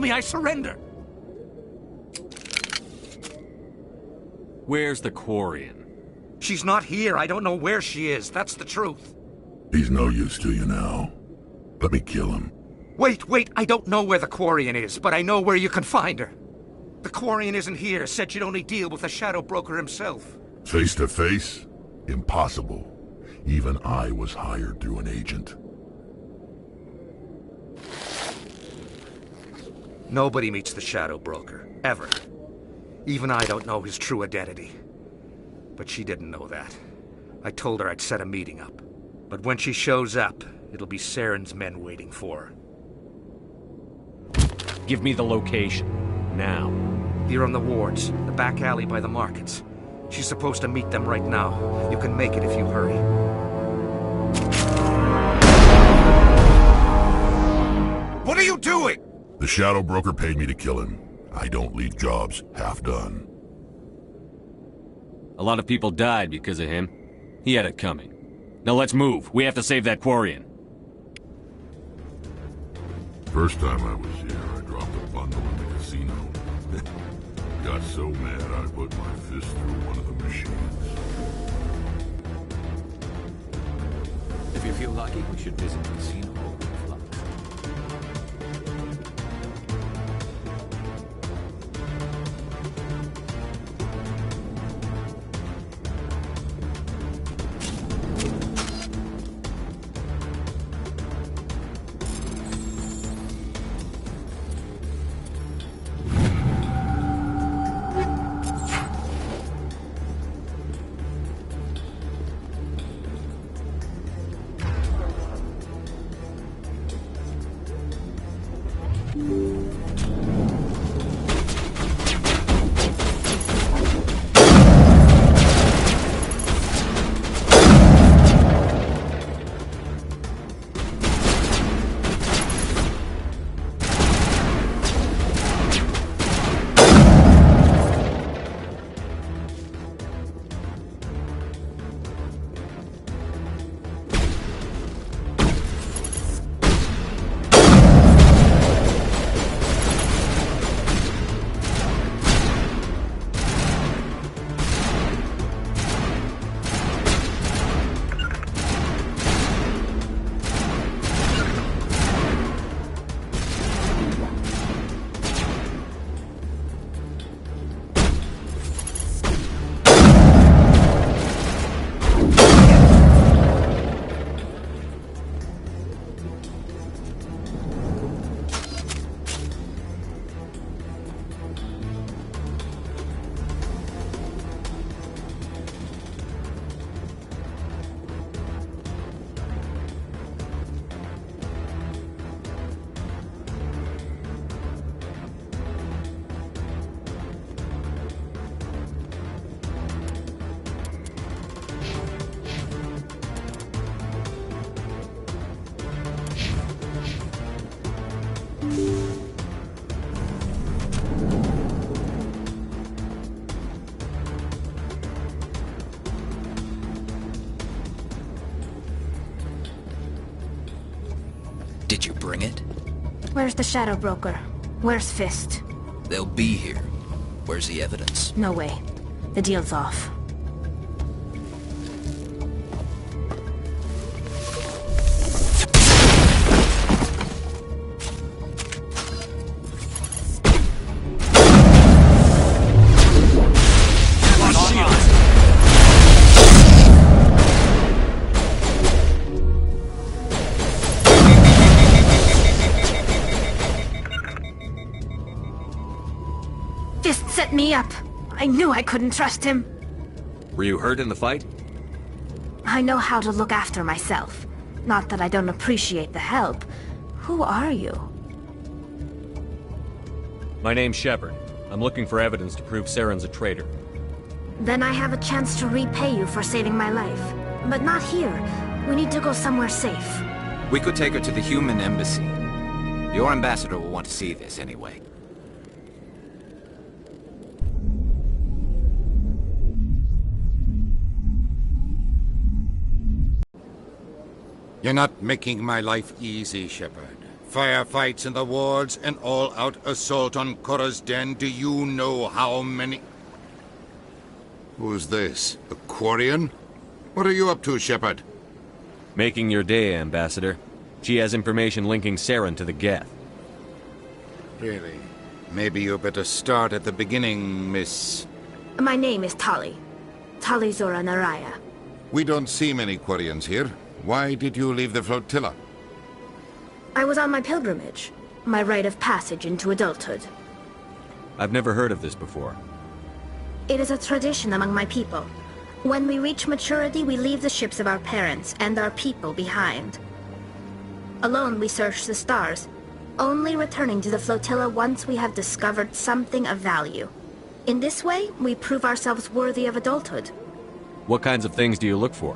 me, I surrender. Where's the Quarian? She's not here. I don't know where she is. That's the truth. He's no use to you now. Let me kill him. Wait, I don't know where the Quarian is, but I know where you can find her. The Quarian isn't here. Said she'd only deal with the Shadow Broker himself. Face to face? Impossible. Even I was hired through an agent. Nobody meets the Shadow Broker. Ever. Even I don't know his true identity. But she didn't know that. I told her I'd set a meeting up. But when she shows up, it'll be Saren's men waiting for her. Give me the location. Now. Here on the wards, the back alley by the markets. She's supposed to meet them right now. You can make it if you hurry. What are you doing? The Shadow Broker paid me to kill him. I don't leave jobs half done. A lot of people died because of him. He had it coming. Now let's move. We have to save that Quarian. First time I was here, I dropped a bundle in the casino. Got so mad I put my fist through one of the machines. If you feel lucky, we should visit the casino overflow. Did you bring it? Where's the Shadow Broker? Where's Fist? They'll be here. Where's the evidence? No way. The deal's off. Fist set me up. I knew I couldn't trust him. Were you hurt in the fight? I know how to look after myself. Not that I don't appreciate the help. Who are you? My name's Shepard. I'm looking for evidence to prove Saren's a traitor. Then I have a chance to repay you for saving my life. But not here. We need to go somewhere safe. We could take her to the human embassy. Your ambassador will want to see this anyway. You're not making my life easy, Shepard. Firefights in the wards, an all-out assault on Korra's den. Do you know how many... Who's this? A Quarian? What are you up to, Shepard? Making your day, Ambassador. She has information linking Saren to the Geth. Really? Maybe you better start at the beginning, Miss... My name is Tali. Tali Zora Naraya. We don't see many Quarians here. Why did you leave the flotilla? I was on my pilgrimage. My rite of passage into adulthood. I've never heard of this before. It is a tradition among my people. When we reach maturity, we leave the ships of our parents and our people behind. Alone, we search the stars, only returning to the flotilla once we have discovered something of value. In this way, we prove ourselves worthy of adulthood. What kinds of things do you look for?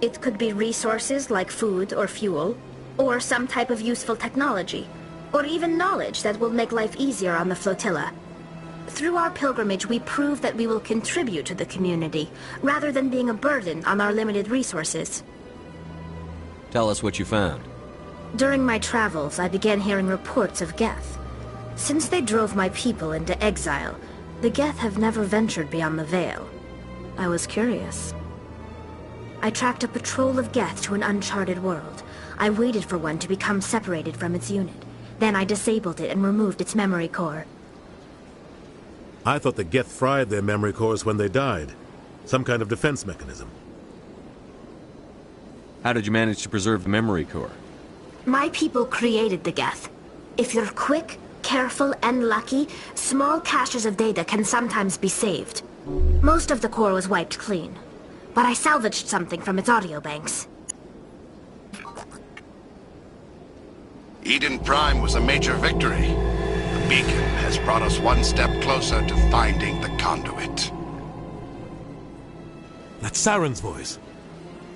It could be resources like food or fuel, or some type of useful technology, or even knowledge that will make life easier on the flotilla. Through our pilgrimage, we prove that we will contribute to the community, rather than being a burden on our limited resources. Tell us what you found. During my travels, I began hearing reports of Geth. Since they drove my people into exile, the Geth have never ventured beyond the Veil. I was curious. I tracked a patrol of Geth to an uncharted world. I waited for one to become separated from its unit. Then I disabled it and removed its memory core. I thought the Geth fried their memory cores when they died. Some kind of defense mechanism. How did you manage to preserve the memory core? My people created the Geth. If you're quick, careful, and lucky, small caches of data can sometimes be saved. Most of the core was wiped clean, but I salvaged something from its audio banks. Eden Prime was a major victory. The beacon has brought us one step closer to finding the conduit. That's Saren's voice.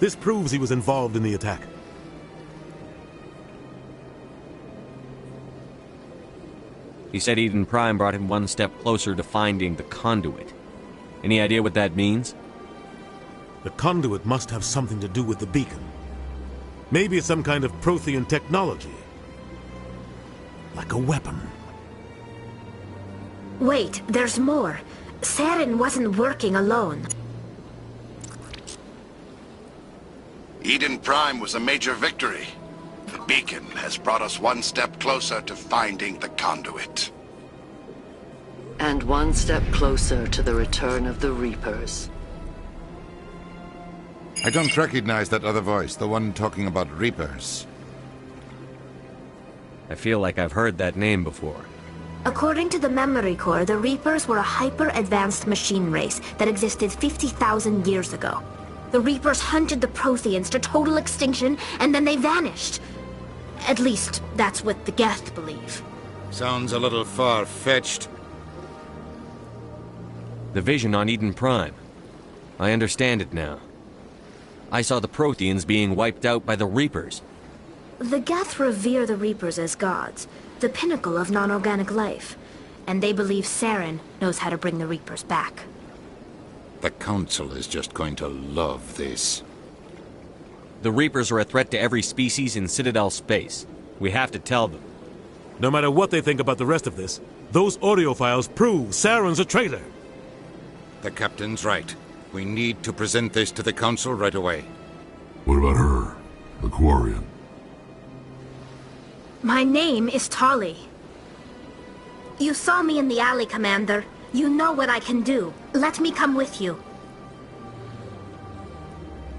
This proves he was involved in the attack. He said Eden Prime brought him one step closer to finding the conduit. Any idea what that means? The conduit must have something to do with the beacon. Maybe it's some kind of Prothean technology. Like a weapon. Wait, there's more. Saren wasn't working alone. Eden Prime was a major victory. The beacon has brought us one step closer to finding the conduit. And one step closer to the return of the Reapers. I don't recognize that other voice, the one talking about Reapers. I feel like I've heard that name before. According to the memory core, the Reapers were a hyper-advanced machine race that existed 50,000 years ago. The Reapers hunted the Protheans to total extinction, and then they vanished. At least, that's what the Geth believe. Sounds a little far-fetched. The vision on Eden Prime. I understand it now. I saw the Protheans being wiped out by the Reapers. The Geth revere the Reapers as gods, the pinnacle of non-organic life. And they believe Saren knows how to bring the Reapers back. The Council is just going to love this. The Reapers are a threat to every species in Citadel space. We have to tell them. No matter what they think about the rest of this, those audio files prove Saren's a traitor. The Captain's right. We need to present this to the Council right away. What about her? The Quarian? My name is Tali. You saw me in the alley, Commander. You know what I can do. Let me come with you.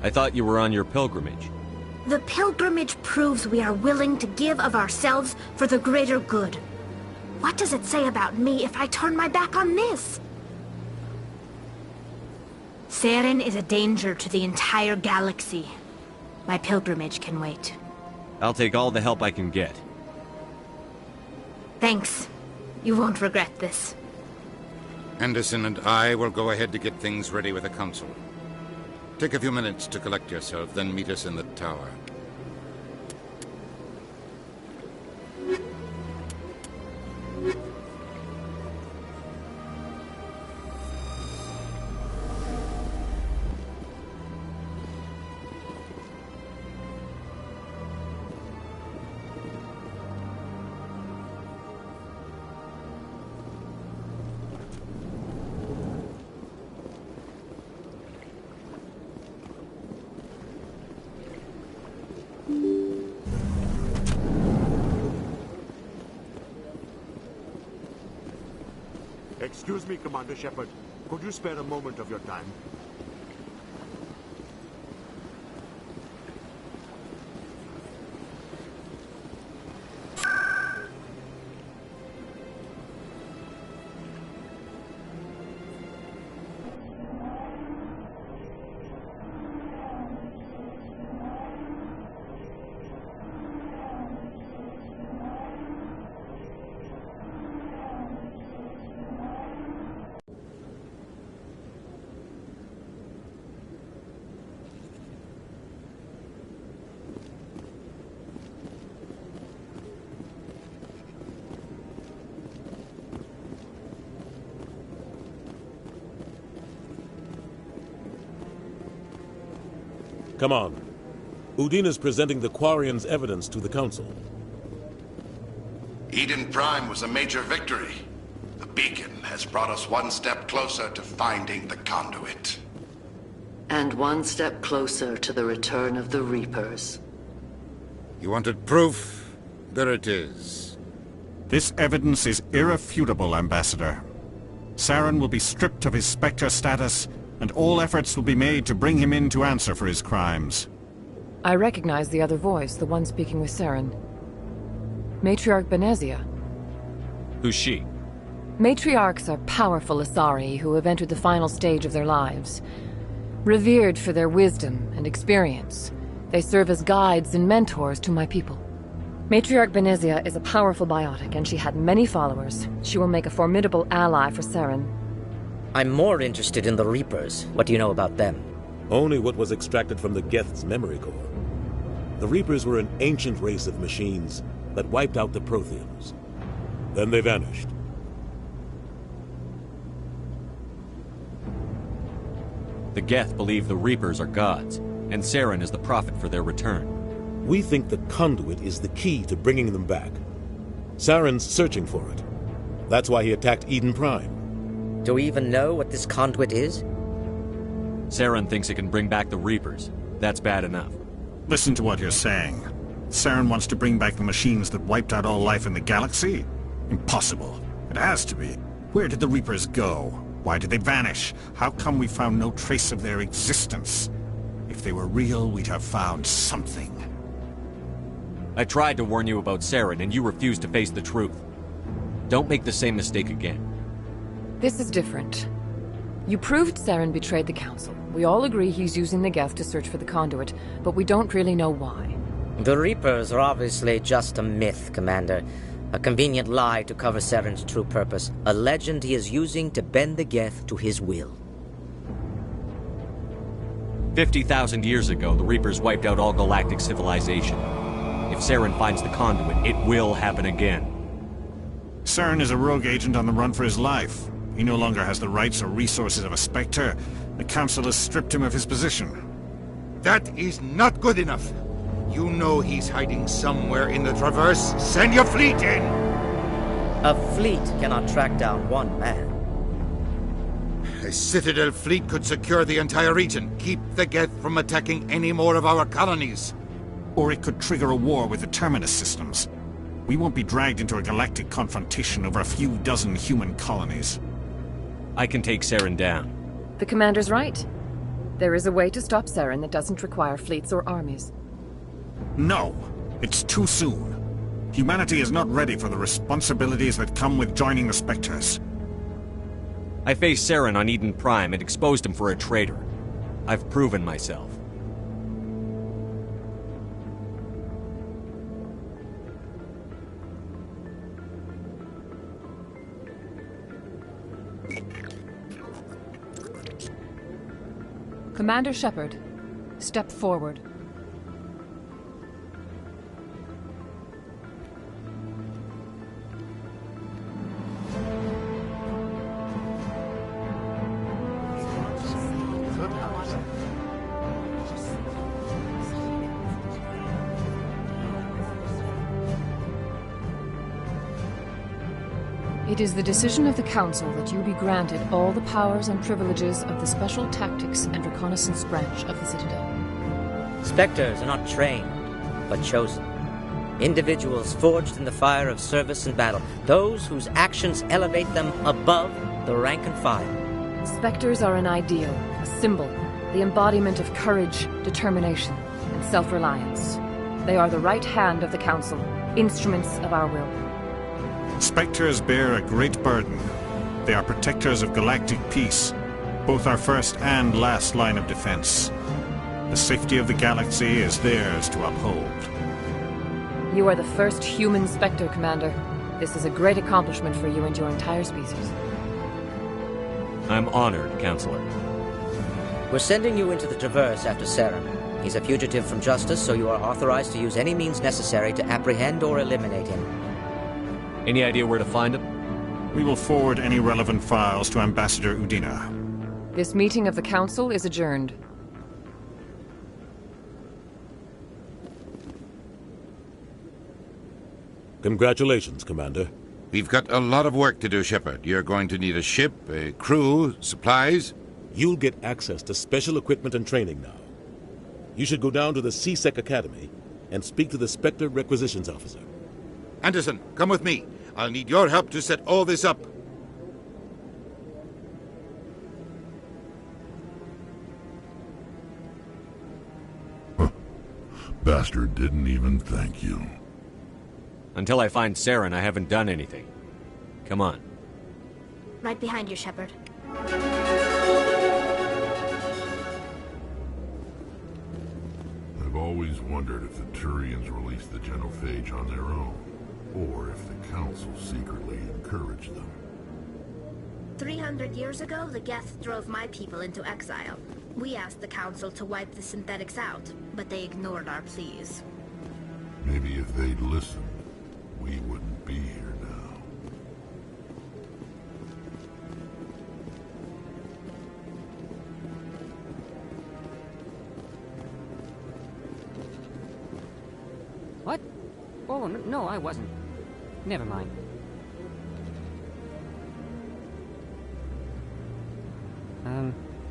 I thought you were on your pilgrimage. The pilgrimage proves we are willing to give of ourselves for the greater good. What does it say about me if I turn my back on this? Saren is a danger to the entire galaxy. My pilgrimage can wait. I'll take all the help I can get. Thanks. You won't regret this. Anderson and I will go ahead to get things ready with the Council. Take a few minutes to collect yourself, then meet us in the tower. Excuse me, Commander Shepard. Could you spare a moment of your time? Come on. Udine is presenting the Quarians' evidence to the Council. Eden Prime was a major victory. The beacon has brought us one step closer to finding the conduit. And one step closer to the return of the Reapers. You wanted proof? There it is. This evidence is irrefutable, Ambassador. Saren will be stripped of his Spectre status, and all efforts will be made to bring him in to answer for his crimes. I recognize the other voice, the one speaking with Saren. Matriarch Benezia. Who's she? Matriarchs are powerful Asari who have entered the final stage of their lives. Revered for their wisdom and experience, they serve as guides and mentors to my people. Matriarch Benezia is a powerful biotic, and she had many followers. She will make a formidable ally for Saren. I'm more interested in the Reapers. What do you know about them? Only what was extracted from the Geth's memory core. The Reapers were an ancient race of machines that wiped out the Protheans. Then they vanished. The Geth believe the Reapers are gods, and Saren is the prophet for their return. We think the conduit is the key to bringing them back. Saren's searching for it. That's why he attacked Eden Prime. Do we even know what this conduit is? Saren thinks it can bring back the Reapers. That's bad enough. Listen to what you're saying. Saren wants to bring back the machines that wiped out all life in the galaxy? Impossible. It has to be. Where did the Reapers go? Why did they vanish? How come we found no trace of their existence? If they were real, we'd have found something. I tried to warn you about Saren, and you refused to face the truth. Don't make the same mistake again. This is different. You proved Saren betrayed the Council. We all agree he's using the Geth to search for the conduit, but we don't really know why. The Reapers are obviously just a myth, Commander. A convenient lie to cover Saren's true purpose. A legend he is using to bend the Geth to his will. 50,000 years ago, the Reapers wiped out all galactic civilization. If Saren finds the conduit, it will happen again. Saren is a rogue agent on the run for his life. He no longer has the rights or resources of a Spectre. The Council has stripped him of his position. That is not good enough. You know he's hiding somewhere in the Traverse. Send your fleet in! A fleet cannot track down one man. A Citadel fleet could secure the entire region. Keep the Geth from attacking any more of our colonies. Or it could trigger a war with the Terminus systems. We won't be dragged into a galactic confrontation over a few dozen human colonies. I can take Saren down. The Commander's right. There is a way to stop Saren that doesn't require fleets or armies. No, it's too soon. Humanity is not ready for the responsibilities that come with joining the Spectres. I faced Saren on Eden Prime and exposed him for a traitor. I've proven myself. Commander Shepard, step forward. It is the decision of the Council that you be granted all the powers and privileges of the Special Tactics and Reconnaissance branch of the Citadel. Spectres are not trained, but chosen. Individuals forged in the fire of service and battle. Those whose actions elevate them above the rank and file. Spectres are an ideal, a symbol, the embodiment of courage, determination, and self-reliance. They are the right hand of the Council, instruments of our will. Spectres bear a great burden. They are protectors of galactic peace, both our first and last line of defense. The safety of the galaxy is theirs to uphold. You are the first human Spectre, Commander. This is a great accomplishment for you and your entire species. I'm honored, Counselor. We're sending you into the Traverse after Saren. He's a fugitive from justice, so you are authorized to use any means necessary to apprehend or eliminate him. Any idea where to find him? We will forward any relevant files to Ambassador Udina. This meeting of the Council is adjourned. Congratulations, Commander. We've got a lot of work to do, Shepard. You're going to need a ship, a crew, supplies. You'll get access to special equipment and training now. You should go down to the C-Sec Academy and speak to the Spectre Requisitions Officer. Anderson, come with me. I'll need your help to set all this up. Bastard didn't even thank you. Until I find Saren, I haven't done anything. Come on. Right behind you, Shepard. I've always wondered if the Turians released the genophage on their own, or if the Council secretly encouraged them. 300 years ago, the Geth drove my people into exile. We asked the Council to wipe the synthetics out, but they ignored our pleas. Maybe if they'd listened, we wouldn't be here now. What? Oh, no, I wasn't. Never mind.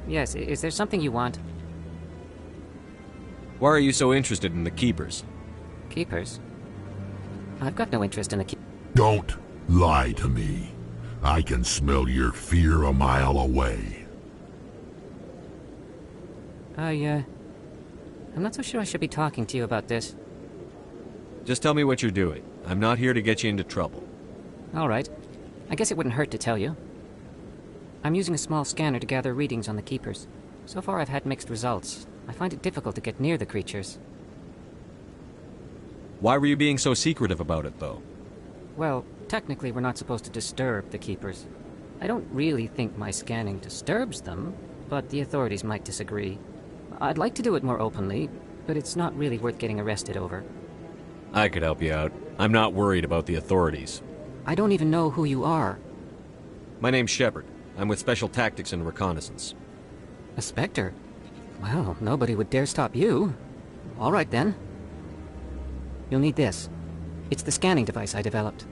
Yes, is there something you want? Why are you so interested in the Keepers? Keepers? I've got no interest in the Keepers. Don't lie to me. I can smell your fear a mile away. I'm not so sure I should be talking to you about this. Just tell me what you're doing. I'm not here to get you into trouble. All right. I guess it wouldn't hurt to tell you. I'm using a small scanner to gather readings on the Keepers. So far I've had mixed results. I find it difficult to get near the creatures. Why were you being so secretive about it, though? Well, technically we're not supposed to disturb the Keepers. I don't really think my scanning disturbs them, but the authorities might disagree. I'd like to do it more openly, but it's not really worth getting arrested over. I could help you out. I'm not worried about the authorities. I don't even know who you are. My name's Shepard. I'm with Special Tactics and Reconnaissance. A Spectre? Well, nobody would dare stop you. All right, then. You'll need this. It's the scanning device I developed.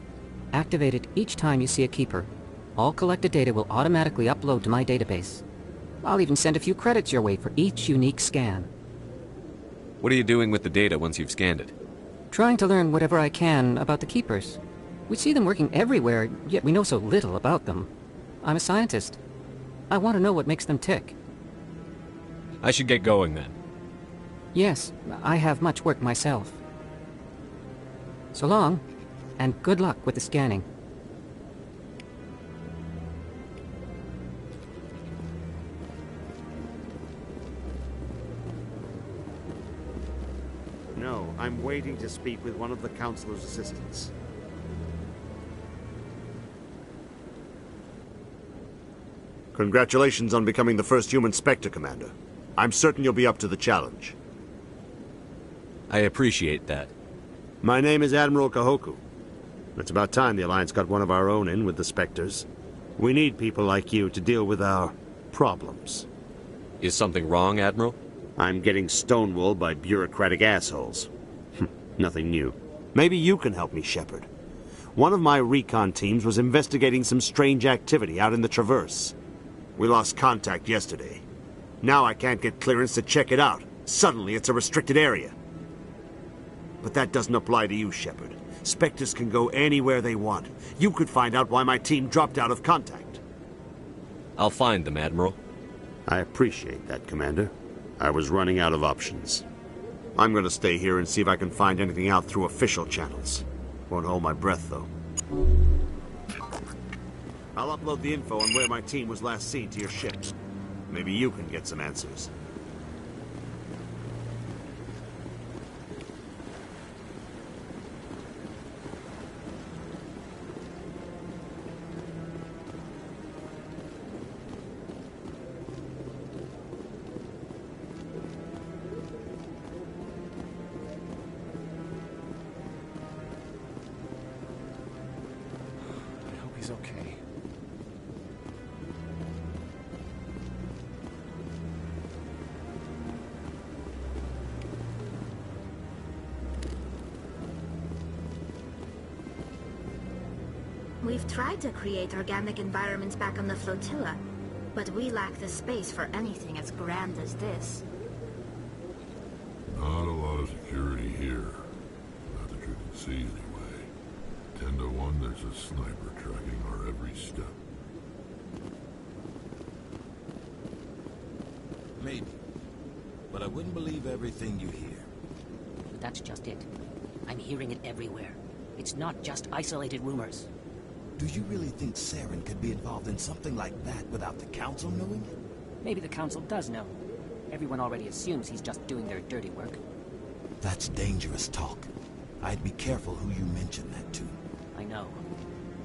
Activate it each time you see a Keeper. All collected data will automatically upload to my database. I'll even send a few credits your way for each unique scan. What are you doing with the data once you've scanned it? Trying to learn whatever I can about the Keepers. We see them working everywhere, yet we know so little about them. I'm a scientist. I want to know what makes them tick. I should get going then. Yes, I have much work myself. So long, and good luck with the scanning. No, I'm waiting to speak with one of the Councilor's assistants. Congratulations on becoming the first human Spectre, Commander. I'm certain you'll be up to the challenge. I appreciate that. My name is Admiral Kahoku. It's about time the Alliance got one of our own in with the Spectres. We need people like you to deal with our problems. Is something wrong, Admiral? I'm getting stonewalled by bureaucratic assholes. Nothing new. Maybe you can help me, Shepard. One of my recon teams was investigating some strange activity out in the Traverse. We lost contact yesterday. Now I can't get clearance to check it out. Suddenly it's a restricted area. But that doesn't apply to you, Shepard. Spectres can go anywhere they want. You could find out why my team dropped out of contact. I'll find them, Admiral. I appreciate that, Commander. I was running out of options. I'm gonna stay here and see if I can find anything out through official channels. Won't hold my breath, though. I'll upload the info on where my team was last seen to your ship. Maybe you can get some answers. He's okay. We've tried to create organic environments back on the flotilla, but we lack the space for anything as grand as this. Not a lot of security here. Not that you can see anyway. 10 to 1, there's a sniper tracking our every step. Maybe. But I wouldn't believe everything you hear. That's just it. I'm hearing it everywhere. It's not just isolated rumors. Do you really think Saren could be involved in something like that without the Council knowing it? Maybe the Council does know. Everyone already assumes he's just doing their dirty work. That's dangerous talk. I'd be careful who you mention that to. I know.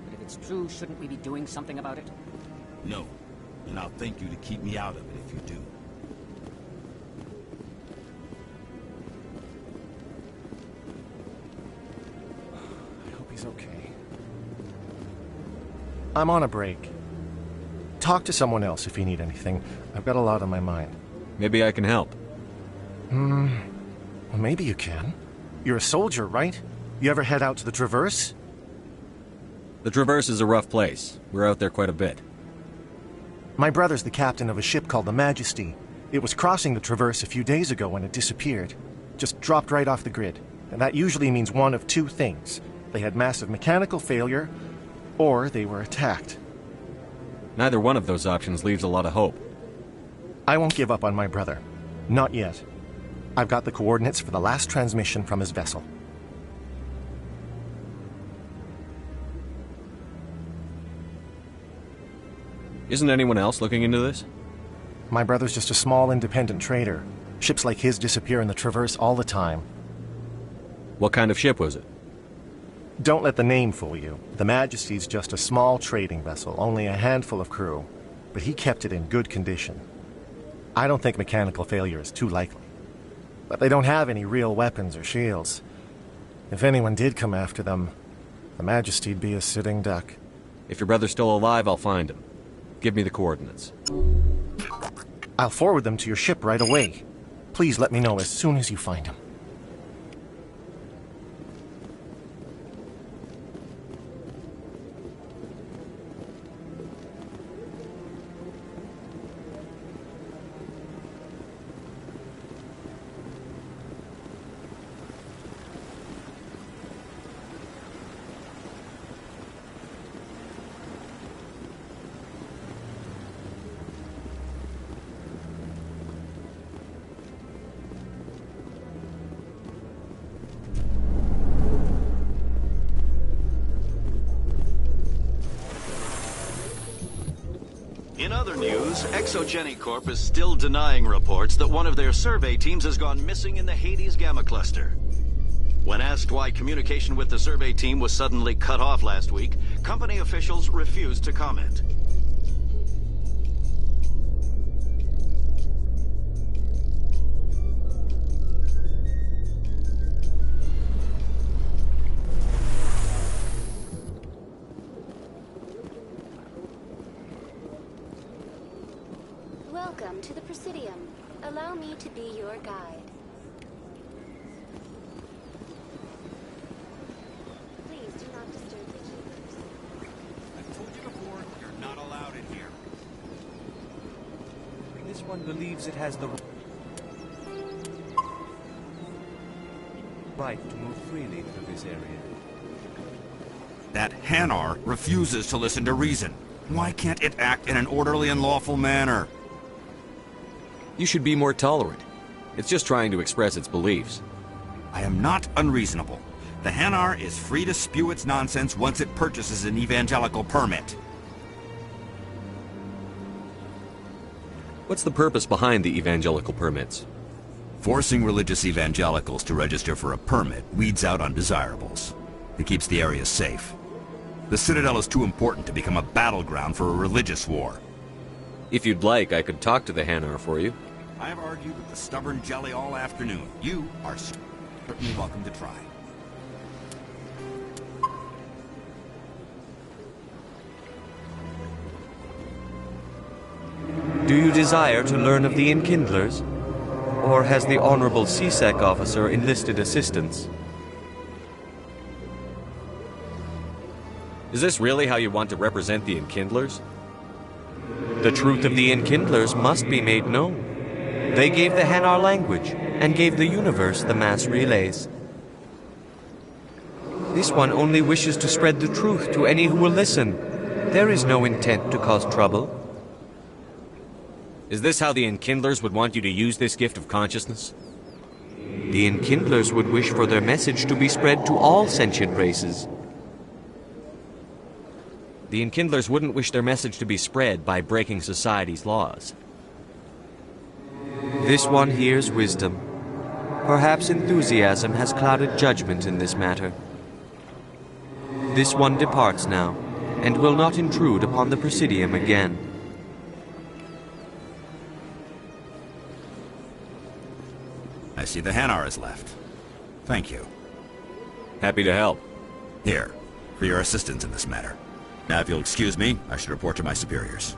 But if it's true, shouldn't we be doing something about it? No. And I'll thank you to keep me out of it if you do. I hope he's okay. I'm on a break. Talk to someone else if you need anything. I've got a lot on my mind. Maybe I can help. Well, maybe you can. You're a soldier, right? You ever head out to the Traverse? The Traverse is a rough place. We're out there quite a bit. My brother's the captain of a ship called the Majesty. It was crossing the Traverse a few days ago when it disappeared. Just dropped right off the grid. And that usually means one of two things. They had massive mechanical failure, or they were attacked. Neither one of those options leaves a lot of hope. I won't give up on my brother. Not yet. I've got the coordinates for the last transmission from his vessel. Isn't anyone else looking into this? My brother's just a small independent trader. Ships like his disappear in the Traverse all the time. What kind of ship was it? Don't let the name fool you. The Majesty's just a small trading vessel, only a handful of crew. But he kept it in good condition. I don't think mechanical failure is too likely. But they don't have any real weapons or shields. If anyone did come after them, the Majesty'd be a sitting duck. If your brother's still alive, I'll find him. Give me the coordinates. I'll forward them to your ship right away. Please let me know as soon as you find him. In other news, Exogeny Corp is still denying reports that one of their survey teams has gone missing in the Hades Gamma Cluster. When asked why communication with the survey team was suddenly cut off last week, company officials refused to comment. Welcome to the Presidium. Allow me to be your guide. Please do not disturb the keepers. I've told you before, you're not allowed in here. This one believes it has the right to move freely through this area. That Hanar refuses to listen to reason. Why can't it act in an orderly and lawful manner? You should be more tolerant. It's just trying to express its beliefs. I am not unreasonable. The Hanar is free to spew its nonsense once it purchases an evangelical permit. What's the purpose behind the evangelical permits? Forcing religious evangelicals to register for a permit weeds out undesirables. It keeps the area safe. The Citadel is too important to become a battleground for a religious war. If you'd like, I could talk to the Hanar for you. I have argued with the stubborn jelly all afternoon. You are certainly welcome to try. Do you desire to learn of the Enkindlers? Or has the Honorable CSEC officer enlisted assistance? Is this really how you want to represent the Enkindlers? The truth of the Enkindlers must be made known. They gave the Hanar language, and gave the universe the mass relays. This one only wishes to spread the truth to any who will listen. There is no intent to cause trouble. Is this how the Enkindlers would want you to use this gift of consciousness? The Enkindlers would wish for their message to be spread to all sentient races. The Enkindlers wouldn't wish their message to be spread by breaking society's laws. This one hears wisdom. Perhaps enthusiasm has clouded judgment in this matter. This one departs now, and will not intrude upon the Presidium again. I see the Hanar is left. Thank you. Happy to help. Here, for your assistance in this matter. Now, if you'll excuse me, I should report to my superiors.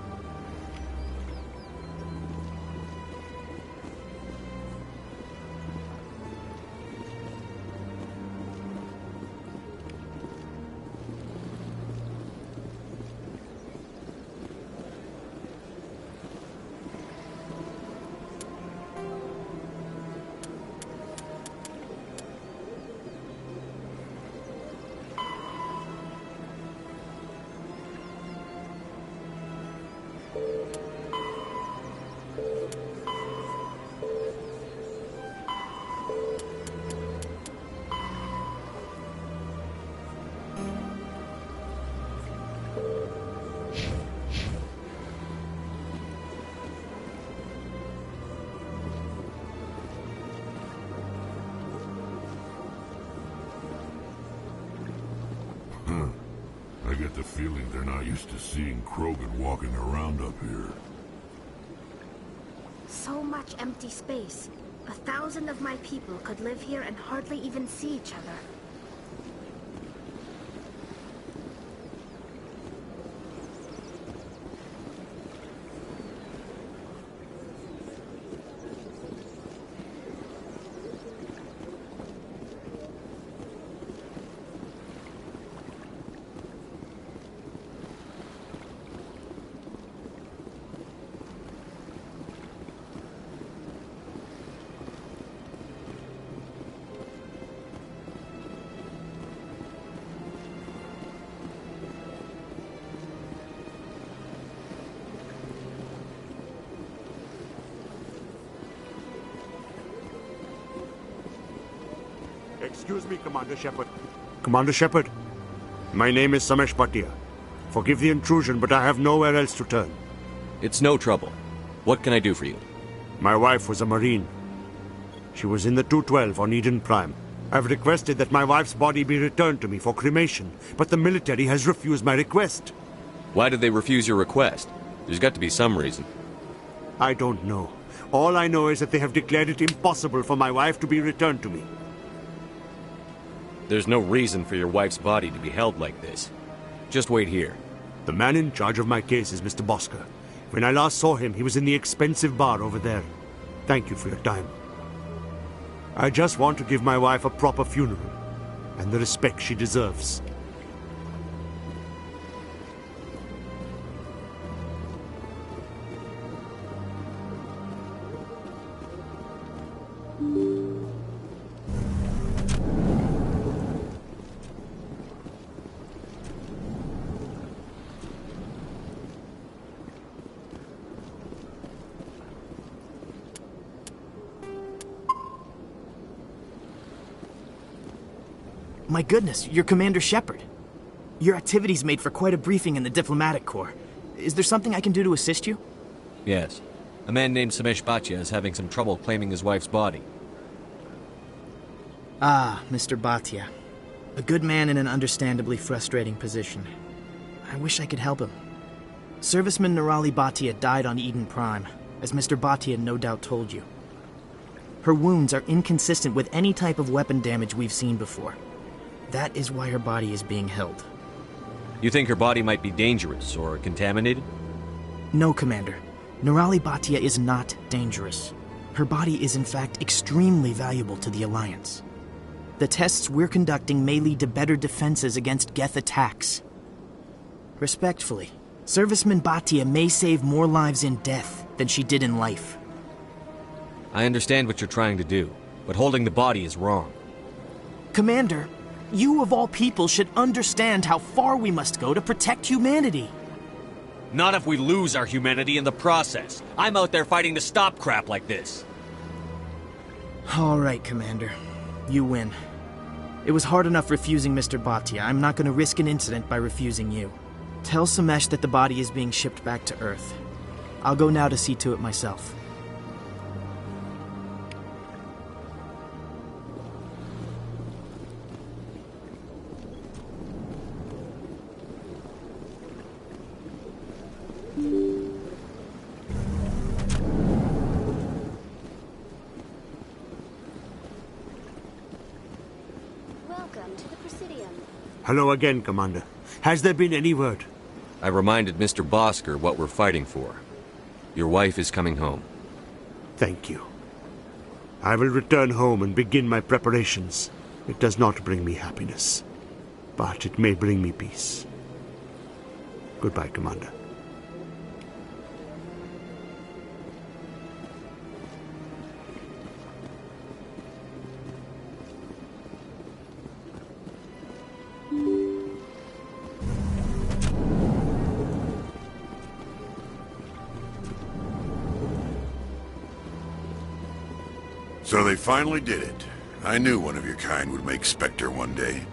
I get the feeling they're not used to seeing Krogan walking around up here. So much empty space. 1,000 of my people could live here and hardly even see each other. Excuse me, Commander Shepard. Commander Shepard, my name is Samesh Bhatia. Forgive the intrusion, but I have nowhere else to turn. It's no trouble. What can I do for you? My wife was a Marine. She was in the 212 on Eden Prime. I've requested that my wife's body be returned to me for cremation, but the military has refused my request. Why did they refuse your request? There's got to be some reason. I don't know. All I know is that they have declared it impossible for my wife to be returned to me. There's no reason for your wife's body to be held like this. Just wait here. The man in charge of my case is Mr. Bosker. When I last saw him, he was in the expensive bar over there. Thank you for your time. I just want to give my wife a proper funeral, and the respect she deserves. My goodness, you're Commander Shepard. Your activities made for quite a briefing in the Diplomatic Corps. Is there something I can do to assist you? Yes. A man named Samesh Bhatia is having some trouble claiming his wife's body. Ah, Mr. Bhatia. A good man in an understandably frustrating position. I wish I could help him. Serviceman Nirali Bhatia died on Eden Prime, as Mr. Bhatia no doubt told you. Her wounds are inconsistent with any type of weapon damage we've seen before. That is why her body is being held. You think her body might be dangerous or contaminated? No, Commander. Nirali Bhatia is not dangerous. Her body is in fact extremely valuable to the Alliance. The tests we're conducting may lead to better defenses against Geth attacks. Respectfully, Serviceman Bhatia may save more lives in death than she did in life. I understand what you're trying to do, but holding the body is wrong. Commander, you of all people should understand how far we must go to protect humanity. Not if we lose our humanity in the process. I'm out there fighting to stop crap like this. All right, Commander. You win. It was hard enough refusing Mr. Bhatia. I'm not going to risk an incident by refusing you. Tell Samesh that the body is being shipped back to Earth. I'll go now to see to it myself. Welcome to the Presidium. Hello again, Commander. Has there been any word? I reminded Mr. Bosker what we're fighting for. Your wife is coming home. Thank you. I will return home and begin my preparations. It does not bring me happiness, but it may bring me peace. Goodbye, Commander. So they finally did it. I knew one of your kind would make Spectre one day.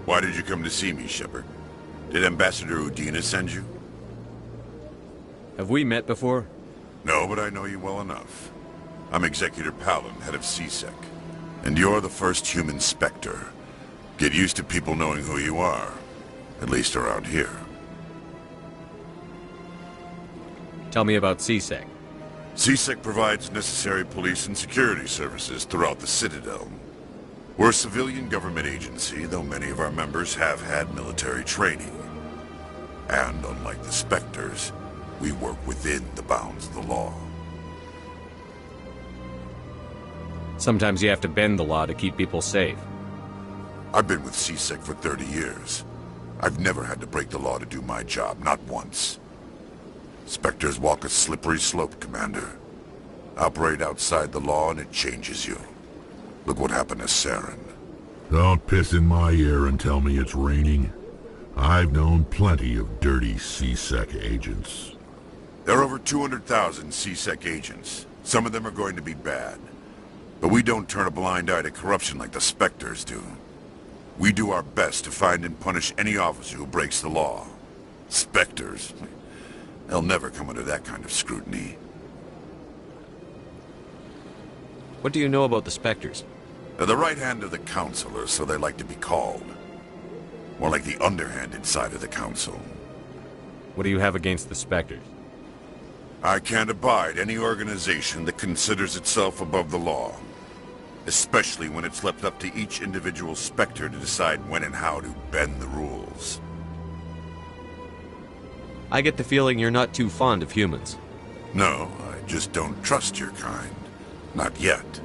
Why did you come to see me, Shepard? Did Ambassador Udina send you? Have we met before? No, but I know you well enough. I'm Executor Palin, head of CSEC. And you're the first human Spectre. Get used to people knowing who you are. At least around here. Tell me about CSEC. CSEC provides necessary police and security services throughout the Citadel. We're a civilian government agency, though many of our members have had military training. And unlike the Spectres, we work within the bounds of the law. Sometimes you have to bend the law to keep people safe. I've been with CSEC for 30 years. I've never had to break the law to do my job, not once. Spectres walk a slippery slope, Commander. Operate outside the law and it changes you. Look what happened to Saren. Don't piss in my ear and tell me it's raining. I've known plenty of dirty CSEC agents. There are over 200,000 CSEC agents. Some of them are going to be bad. But we don't turn a blind eye to corruption like the Spectres do. We do our best to find and punish any officer who breaks the law. Spectres? They'll never come under that kind of scrutiny. What do you know about the Spectres? They're the right hand of the Council, or so they like to be called. More like the underhanded side of the Council. What do you have against the Spectres? I can't abide any organization that considers itself above the law. Especially when it's left up to each individual Spectre to decide when and how to bend the rules. I get the feeling you're not too fond of humans. No, I just don't trust your kind. Not yet.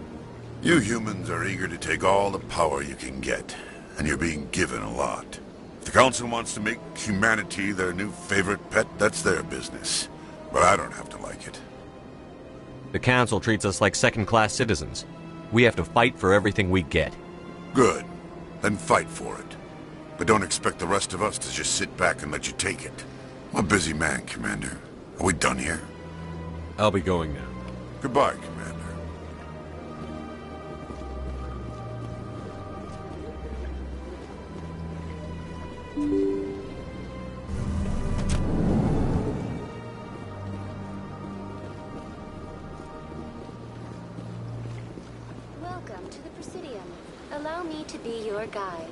You humans are eager to take all the power you can get, and you're being given a lot. If the Council wants to make humanity their new favorite pet, that's their business. But I don't have to like it. The Council treats us like second-class citizens. We have to fight for everything we get. Good. Then fight for it. But don't expect the rest of us to just sit back and let you take it. I'm a busy man, Commander. Are we done here? I'll be going now. Goodbye, Commander. Welcome to the Presidium. Allow me to be your guide.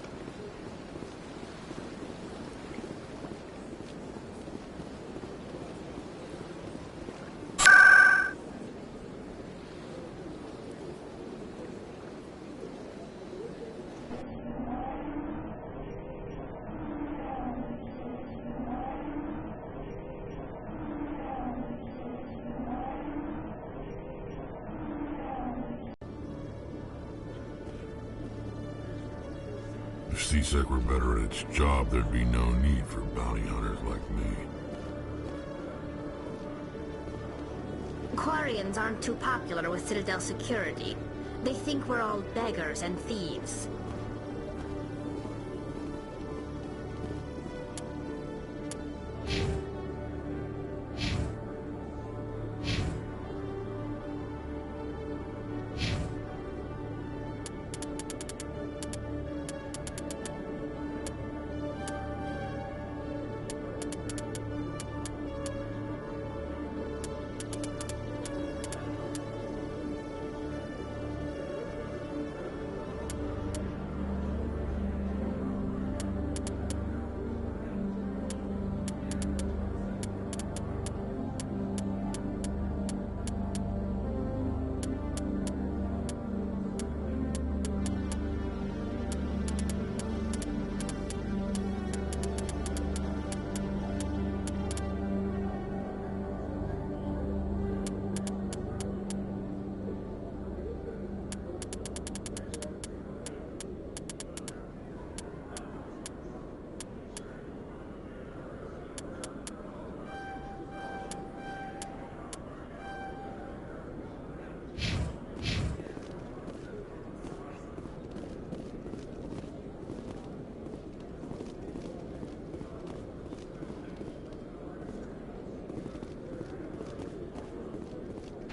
If C-Sec were better at its job, there'd be no need for bounty hunters like me. Quarians aren't too popular with Citadel security. They think we're all beggars and thieves.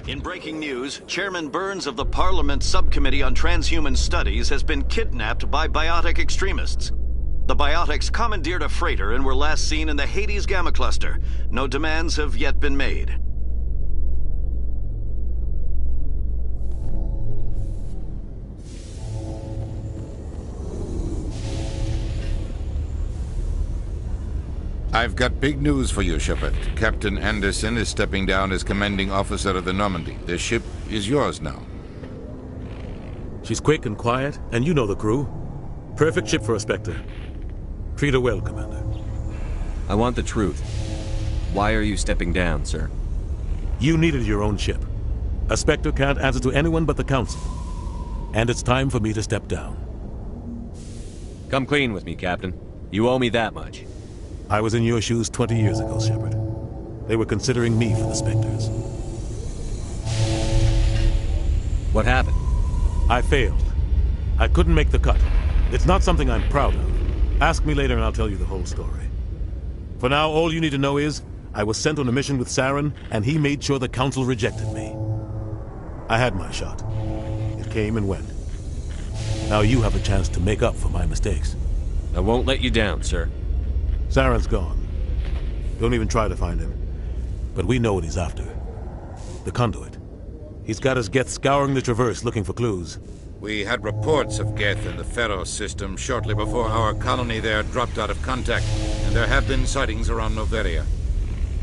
In breaking news, Chairman Burns of the Parliament Subcommittee on Transhuman Studies has been kidnapped by biotic extremists. The biotics commandeered a freighter and were last seen in the Hades Gamma Cluster. No demands have yet been made. I've got big news for you, Shepard. Captain Anderson is stepping down as commanding officer of the Normandy. The ship is yours now. She's quick and quiet, and you know the crew. Perfect ship for a Spectre. Treat her well, Commander. I want the truth. Why are you stepping down, sir? You needed your own ship. A Spectre can't answer to anyone but the Council. And it's time for me to step down. Come clean with me, Captain. You owe me that much. I was in your shoes 20 years ago, Shepard. They were considering me for the Spectres. What happened? I failed. I couldn't make the cut. It's not something I'm proud of. Ask me later and I'll tell you the whole story. For now, all you need to know is, I was sent on a mission with Saren, and he made sure the Council rejected me. I had my shot. It came and went. Now you have a chance to make up for my mistakes. I won't let you down, sir. Saren's gone. Don't even try to find him. But we know what he's after. The conduit. He's got his Geth scouring the Traverse looking for clues. We had reports of Geth in the Pharos system shortly before our colony there dropped out of contact, and there have been sightings around Noveria.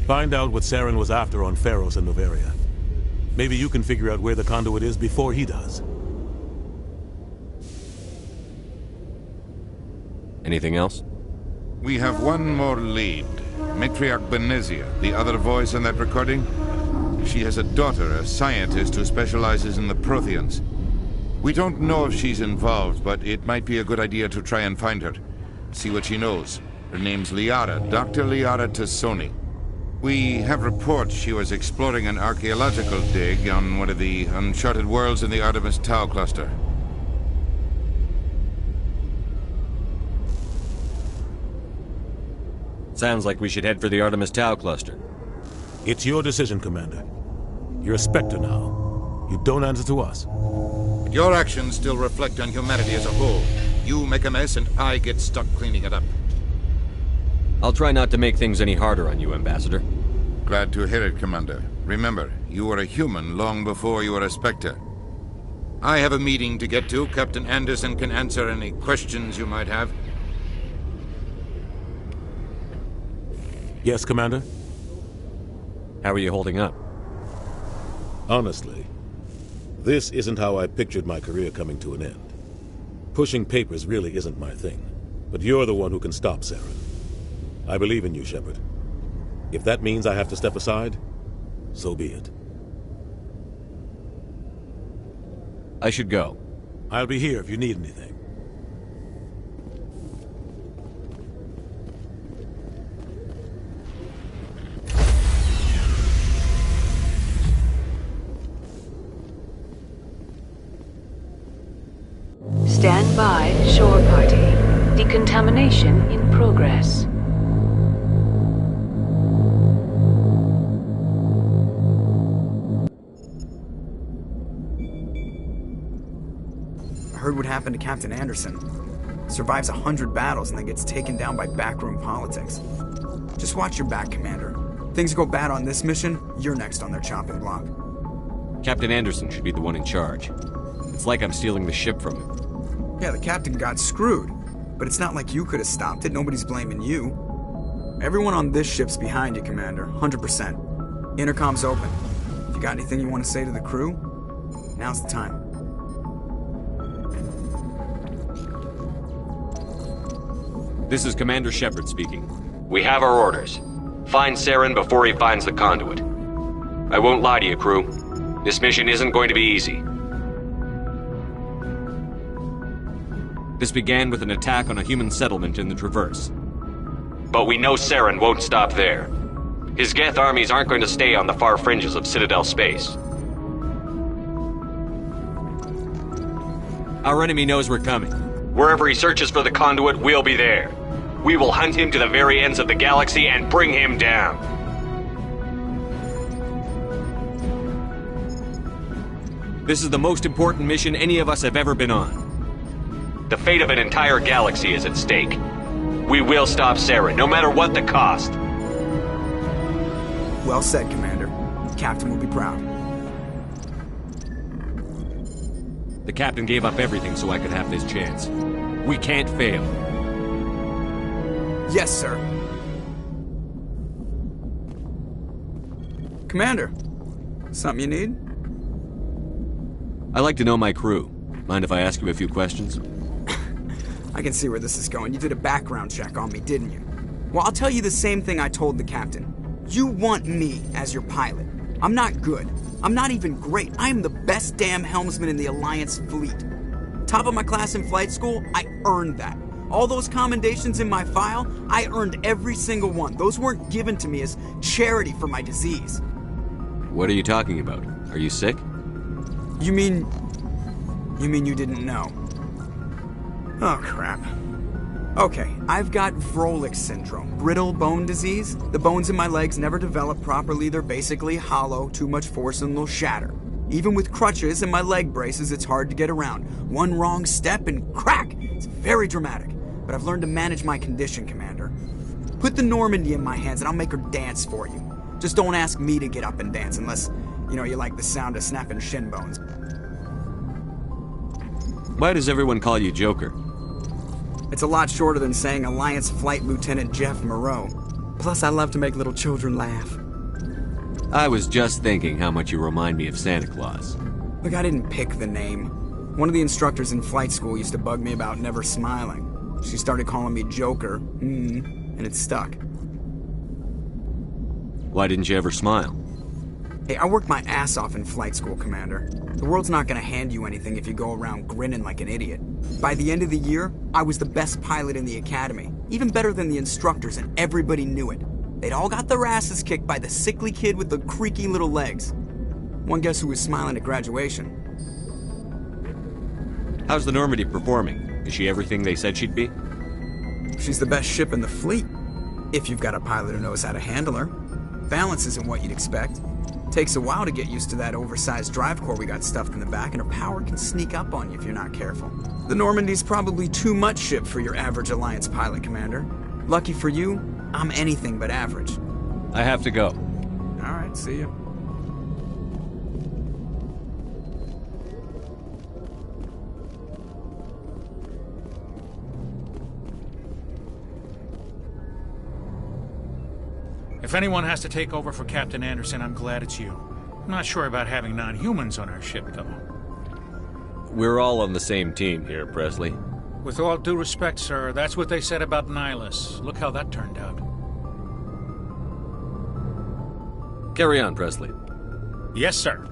Find out what Saren was after on Pharos and Noveria. Maybe you can figure out where the conduit is before he does. Anything else? We have one more lead. Matriarch Benezia, the other voice in that recording. She has a daughter, a scientist who specializes in the Protheans. We don't know if she's involved, but it might be a good idea to try and find her. See what she knows. Her name's Liara, Dr. Liara Tassoni. We have reports she was exploring an archaeological dig on one of the uncharted worlds in the Artemis Tau cluster. Sounds like we should head for the Artemis Tau cluster. It's your decision, Commander. You're a Spectre now. You don't answer to us. But your actions still reflect on humanity as a whole. You make a mess and I get stuck cleaning it up. I'll try not to make things any harder on you, Ambassador. Glad to hear it, Commander. Remember, you were a human long before you were a Spectre. I have a meeting to get to. Captain Anderson can answer any questions you might have. Yes, Commander? How are you holding up? Honestly, this isn't how I pictured my career coming to an end. Pushing papers really isn't my thing, but you're the one who can stop Saren. I believe in you, Shepard. If that means I have to step aside, so be it. I should go. I'll be here if you need anything. Stand by, shore party. Decontamination in progress. I heard what happened to Captain Anderson. Survives 100 battles and then gets taken down by backroom politics. Just watch your back, Commander. Things go bad on this mission, you're next on their chopping block. Captain Anderson should be the one in charge. It's like I'm stealing the ship from him. Yeah, the captain got screwed. But it's not like you could have stopped it. Nobody's blaming you. Everyone on this ship's behind you, Commander. 100%. Intercom's open. If you got anything you want to say to the crew, now's the time. This is Commander Shepard speaking. We have our orders. Find Saren before he finds the conduit. I won't lie to you, crew. This mission isn't going to be easy. This began with an attack on a human settlement in the Traverse. But we know Saren won't stop there. His Geth armies aren't going to stay on the far fringes of Citadel space. Our enemy knows we're coming. Wherever he searches for the conduit, we'll be there. We will hunt him to the very ends of the galaxy and bring him down. This is the most important mission any of us have ever been on. The fate of an entire galaxy is at stake. We will stop Saren, no matter what the cost. Well said, Commander. The captain will be proud. The captain gave up everything so I could have this chance. We can't fail. Yes, sir. Commander, something you need? I like to know my crew. Mind if I ask you a few questions? I can see where this is going. You did a background check on me, didn't you? Well, I'll tell you the same thing I told the captain. You want me as your pilot. I'm not good. I'm not even great. I am the best damn helmsman in the Alliance fleet. Top of my class in flight school, I earned that. All those commendations in my file, I earned every single one. Those weren't given to me as charity for my disease. What are you talking about? Are you sick? You mean you didn't know? Oh, crap. Okay, I've got Vrolik syndrome, brittle bone disease. The bones in my legs never develop properly. They're basically hollow, too much force and they'll shatter. Even with crutches and my leg braces, it's hard to get around. One wrong step and crack! It's very dramatic. But I've learned to manage my condition, Commander. Put the Normandy in my hands and I'll make her dance for you. Just don't ask me to get up and dance unless, you like the sound of snapping shin bones. Why does everyone call you Joker? It's a lot shorter than saying Alliance Flight Lieutenant Jeff Moreau. Plus, I love to make little children laugh. I was just thinking how much you remind me of Santa Claus. Look, I didn't pick the name. One of the instructors in flight school used to bug me about never smiling. She started calling me Joker, and it stuck. Why didn't you ever smile? Hey, I worked my ass off in flight school, Commander. The world's not gonna hand you anything if you go around grinning like an idiot. By the end of the year, I was the best pilot in the academy. Even better than the instructors, and everybody knew it. They'd all got their asses kicked by the sickly kid with the creaky little legs. One guess who was smiling at graduation? How's the Normandy performing? Is she everything they said she'd be? She's the best ship in the fleet. If you've got a pilot who knows how to handle her. Balance isn't what you'd expect. Takes a while to get used to that oversized drive core we got stuffed in the back, and her power can sneak up on you if you're not careful. The Normandy's probably too much ship for your average Alliance pilot, Commander. Lucky for you, I'm anything but average. I have to go. Alright, see you. If anyone has to take over for Captain Anderson, I'm glad it's you. I'm not sure about having non-humans on our ship, though. We're all on the same team here, Presley. With all due respect, sir, that's what they said about Nihilus. Look how that turned out. Carry on, Presley. Yes, sir.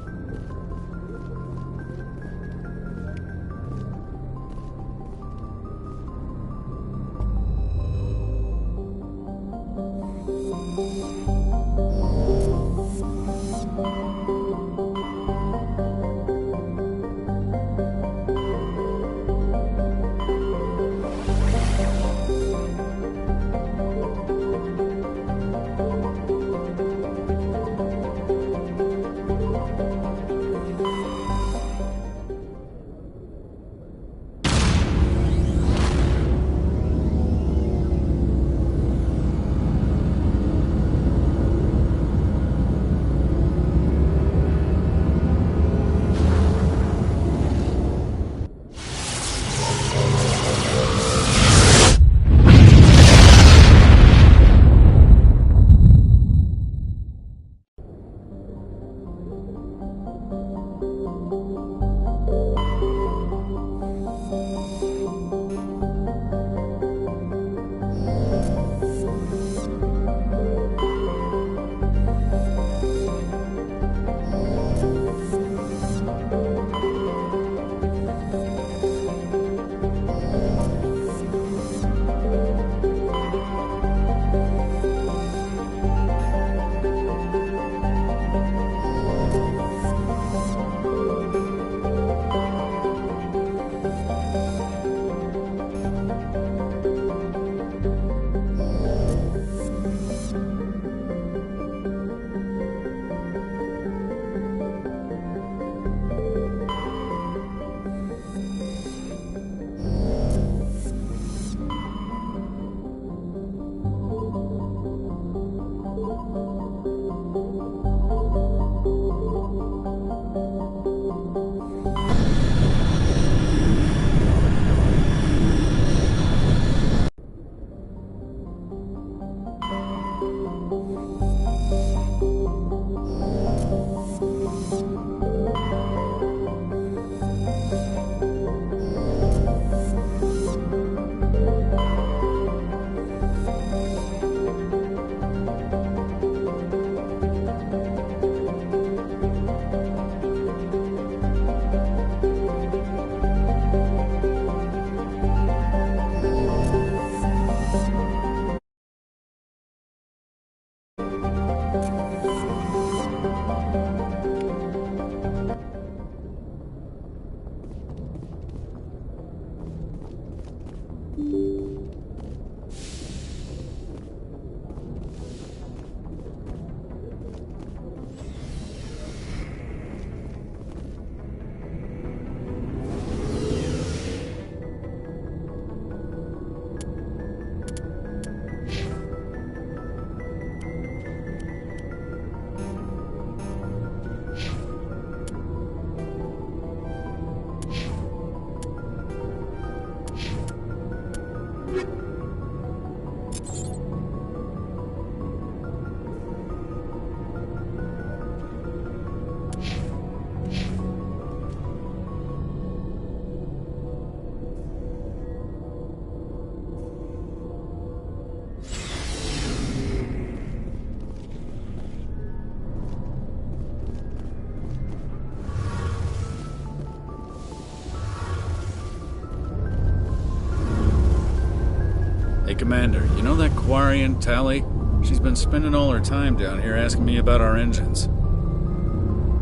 Hey, Commander, you know that Quarian, Tally? She's been spending all her time down here asking me about our engines.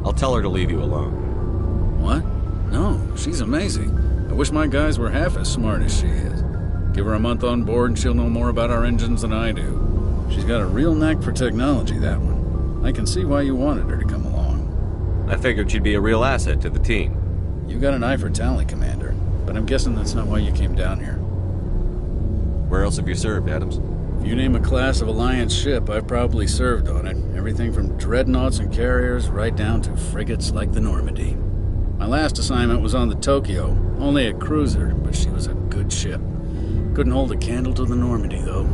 I'll tell her to leave you alone. What? No, she's amazing. I wish my guys were half as smart as she is. Give her a month on board and she'll know more about our engines than I do. She's got a real knack for technology, that one. I can see why you wanted her to come along. I figured she'd be a real asset to the team. You got an eye for Tally, Commander, but I'm guessing that's not why you came down here. Where else have you served, Adams? If you name a class of Alliance ship, I've probably served on it. Everything from dreadnoughts and carriers right down to frigates like the Normandy. My last assignment was on the Tokyo, only a cruiser, but she was a good ship. Couldn't hold a candle to the Normandy, though.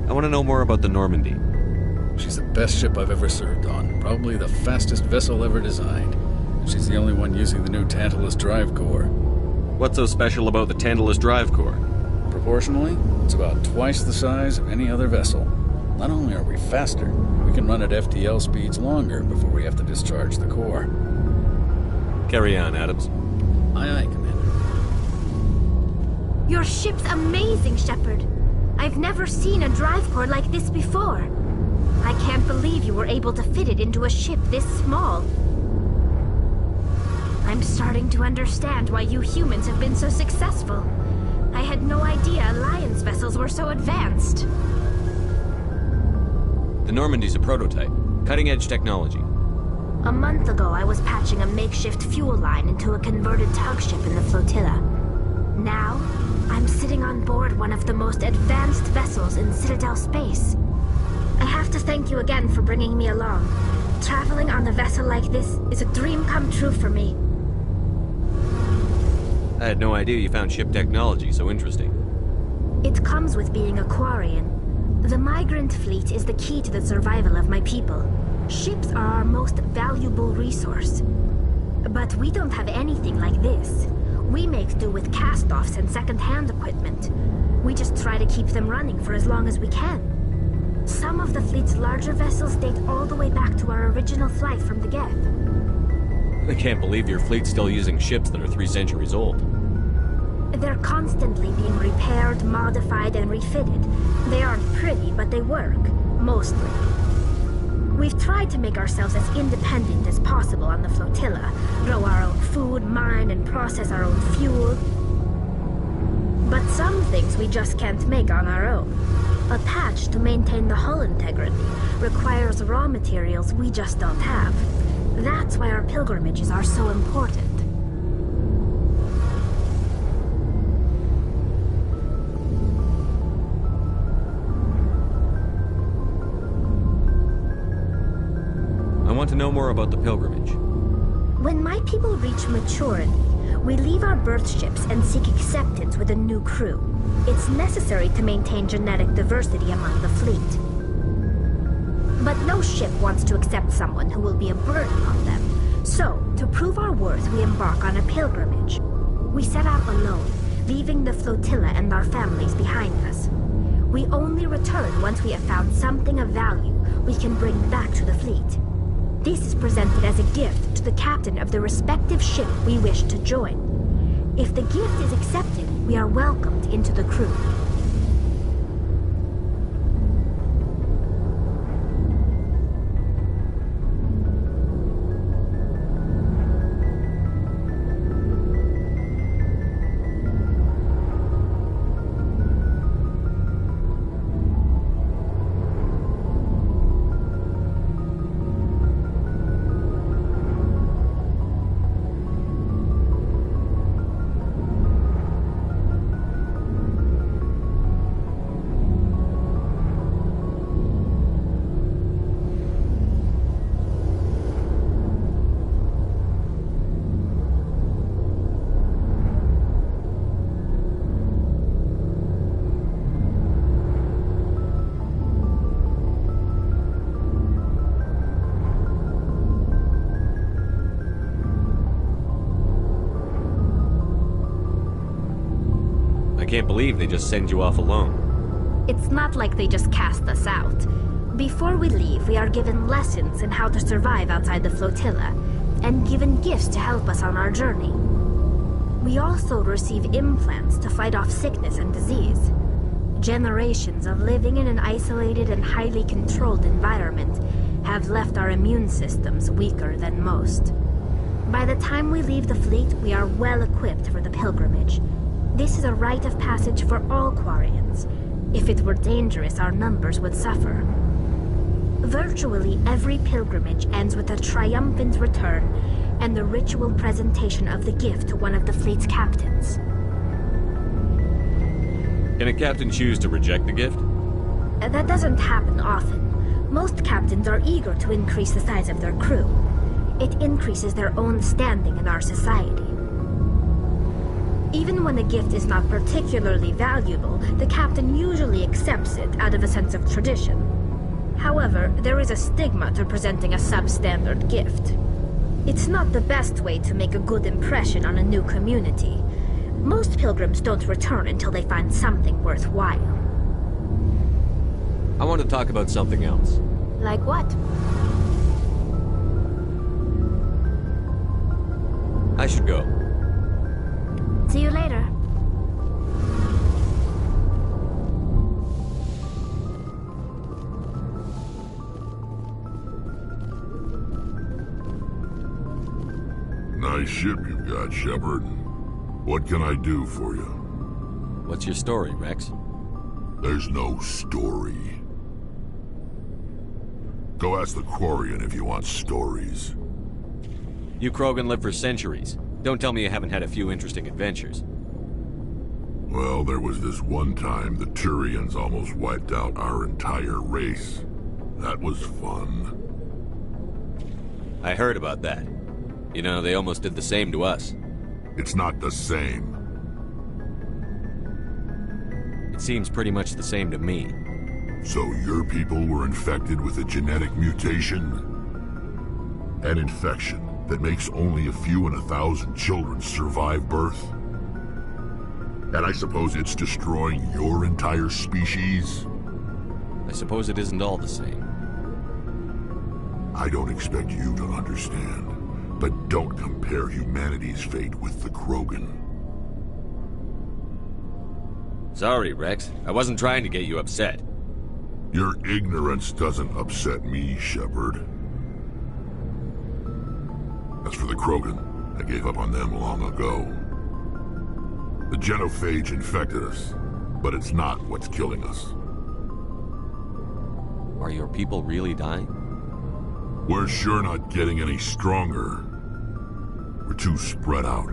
I want to know more about the Normandy. She's the best ship I've ever served on. Probably the fastest vessel ever designed. She's the only one using the new Tantalus drive core. What's so special about the Tantalus drive core? Proportionally, it's about twice the size of any other vessel. Not only are we faster, we can run at FTL speeds longer before we have to discharge the core. Carry on, Adams. Aye, aye, Commander. Your ship's amazing, Shepard. I've never seen a drive core like this before. I can't believe you were able to fit it into a ship this small. I'm starting to understand why you humans have been so successful. I had no idea Alliance vessels were so advanced. The Normandy's a prototype. Cutting-edge technology. A month ago, I was patching a makeshift fuel line into a converted tug ship in the flotilla. Now, I'm sitting on board one of the most advanced vessels in Citadel space. I have to thank you again for bringing me along. Traveling on a vessel like this is a dream come true for me. I had no idea you found ship technology so interesting. It comes with being a Quarian. The migrant fleet is the key to the survival of my people. Ships are our most valuable resource. But we don't have anything like this. We make do with cast-offs and second-hand equipment. We just try to keep them running for as long as we can. Some of the fleet's larger vessels date all the way back to our original flight from the Geth. I can't believe your fleet's still using ships that are 3 centuries old. They're constantly being repaired, modified, and refitted. They aren't pretty, but they work. Mostly. We've tried to make ourselves as independent as possible on the flotilla. Grow our own food, mine, and process our own fuel. But some things we just can't make on our own. A patch to maintain the hull integrity requires raw materials we just don't have. That's why our pilgrimages are so important. I want to know more about the pilgrimage. When my people reach maturity, we leave our birth ships and seek acceptance with a new crew. It's necessary to maintain genetic diversity among the fleet. But no ship wants to accept someone who will be a burden on them. So, to prove our worth, we embark on a pilgrimage. We set out alone, leaving the flotilla and our families behind us. We only return once we have found something of value we can bring back to the fleet. This is presented as a gift to the captain of the respective ship we wish to join. If the gift is accepted, we are welcomed into the crew. I can't believe they just send you off alone. It's not like they just cast us out. Before we leave, we are given lessons in how to survive outside the flotilla, and given gifts to help us on our journey. We also receive implants to fight off sickness and disease. Generations of living in an isolated and highly controlled environment have left our immune systems weaker than most. By the time we leave the fleet, we are well equipped for the pilgrimage. This is a rite of passage for all Quarians. If it were dangerous, our numbers would suffer. Virtually every pilgrimage ends with a triumphant return and the ritual presentation of the gift to one of the fleet's captains. Can a captain choose to reject the gift? That doesn't happen often. Most captains are eager to increase the size of their crew. It increases their own standing in our society. Even when a gift is not particularly valuable, the captain usually accepts it out of a sense of tradition. However, there is a stigma to presenting a substandard gift. It's not the best way to make a good impression on a new community. Most pilgrims don't return until they find something worthwhile. I want to talk about something else. Like what? I should go. See you later. Nice ship you've got, Shepard. What can I do for you? What's your story, Rex? There's no story. Go ask the Quarian if you want stories. You Krogan live for centuries. Don't tell me you haven't had a few interesting adventures. Well, there was this one time the Turians almost wiped out our entire race. That was fun. I heard about that. You know, they almost did the same to us. It's not the same. It seems pretty much the same to me. So your people were infected with a genetic mutation? An infection that makes only a few in 1,000 children survive birth? And I suppose it's destroying your entire species? I suppose it isn't all the same. I don't expect you to understand, but don't compare humanity's fate with the Krogan. Sorry, Rex. I wasn't trying to get you upset. Your ignorance doesn't upset me, Shepard. As for the Krogan, I gave up on them long ago. The genophage infected us, but it's not what's killing us. Are your people really dying? We're sure not getting any stronger. We're too spread out.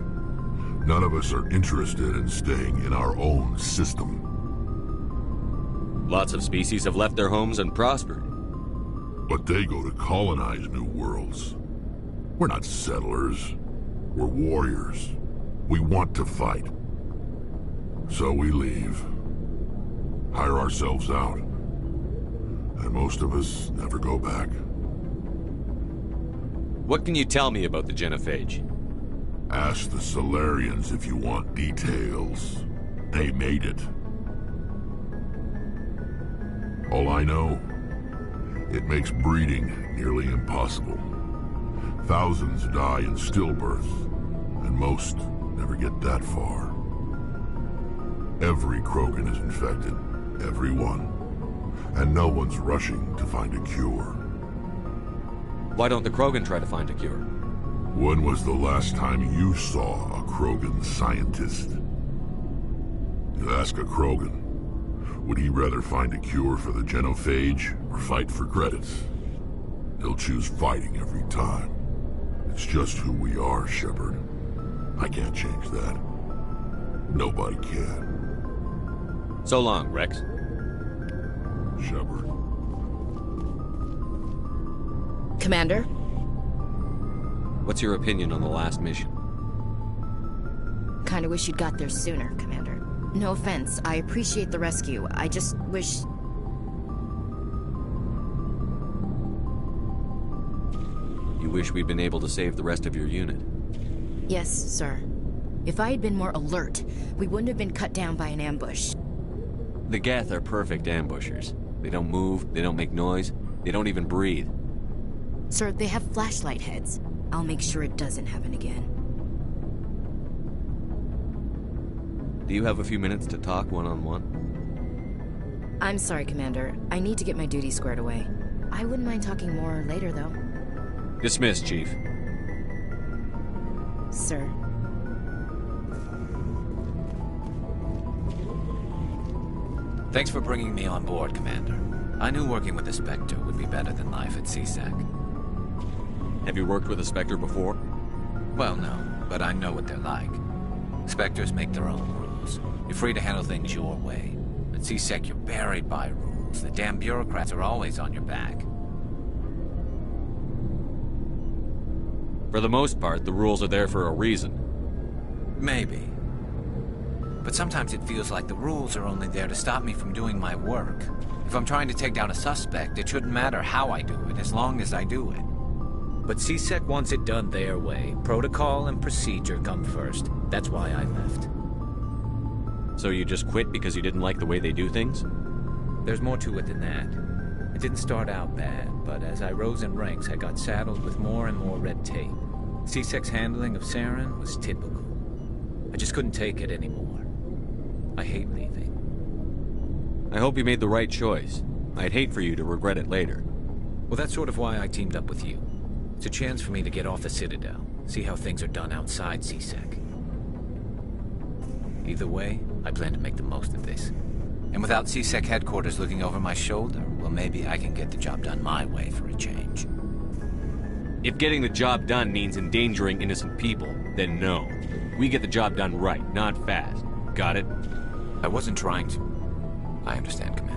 None of us are interested in staying in our own system. Lots of species have left their homes and prospered. But they go to colonize new worlds. We're not settlers. We're warriors. We want to fight. So we leave. Hire ourselves out. And most of us never go back. What can you tell me about the genophage? Ask the Solarians if you want details. They made it. All I know, it makes breeding nearly impossible. Thousands die in stillbirth, and most never get that far. Every Krogan is infected, every one. And no one's rushing to find a cure. Why don't the Krogan try to find a cure? When was the last time you saw a Krogan scientist? You ask a Krogan, would he rather find a cure for the genophage or fight for credits? He'll choose fighting every time. It's just who we are, Shepard. I can't change that. Nobody can. So long, Rex. Shepard. Commander? What's your opinion on the last mission? Kinda wish you'd got there sooner, Commander. No offense, I appreciate the rescue. I just wish... You wish we'd been able to save the rest of your unit? Yes, sir. If I had been more alert, we wouldn't have been cut down by an ambush. The Geth are perfect ambushers. They don't move, they don't make noise, they don't even breathe. Sir, they have flashlight heads. I'll make sure it doesn't happen again. Do you have a few minutes to talk one-on-one? I'm sorry, Commander. I need to get my duty squared away. I wouldn't mind talking more later, though. Dismissed, Chief. Sir. Thanks for bringing me on board, Commander. I knew working with the Spectre would be better than life at CSEC. Have you worked with a Spectre before? Well, no, but I know what they're like. Spectres make their own rules. You're free to handle things your way. At CSEC, you're buried by rules. The damn bureaucrats are always on your back. For the most part, the rules are there for a reason. Maybe. But sometimes it feels like the rules are only there to stop me from doing my work. If I'm trying to take down a suspect, it shouldn't matter how I do it, as long as I do it. But CSEC wants it done their way. Protocol and procedure come first. That's why I left. So you just quit because you didn't like the way they do things? There's more to it than that. It didn't start out bad, but as I rose in ranks, I got saddled with more and more red tape. CSEC's handling of Saren was typical. I just couldn't take it anymore. I hate leaving. I hope you made the right choice. I'd hate for you to regret it later. Well, that's sort of why I teamed up with you. It's a chance for me to get off the Citadel, see how things are done outside CSEC. Either way, I plan to make the most of this. And without CSEC headquarters looking over my shoulder, well, maybe I can get the job done my way for a change. If getting the job done means endangering innocent people, then no. We get the job done right, not fast. Got it? I wasn't trying to. I understand, Commander.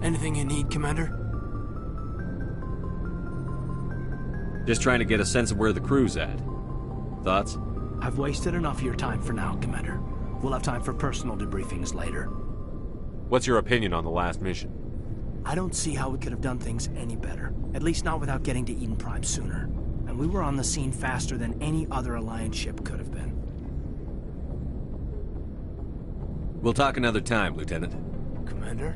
Anything you need, Commander? Just trying to get a sense of where the crew's at. Thoughts? I've wasted enough of your time for now, Commander. We'll have time for personal debriefings later. What's your opinion on the last mission? I don't see how we could have done things any better. At least not without getting to Eden Prime sooner. And we were on the scene faster than any other Alliance ship could have been. We'll talk another time, Lieutenant. Commander?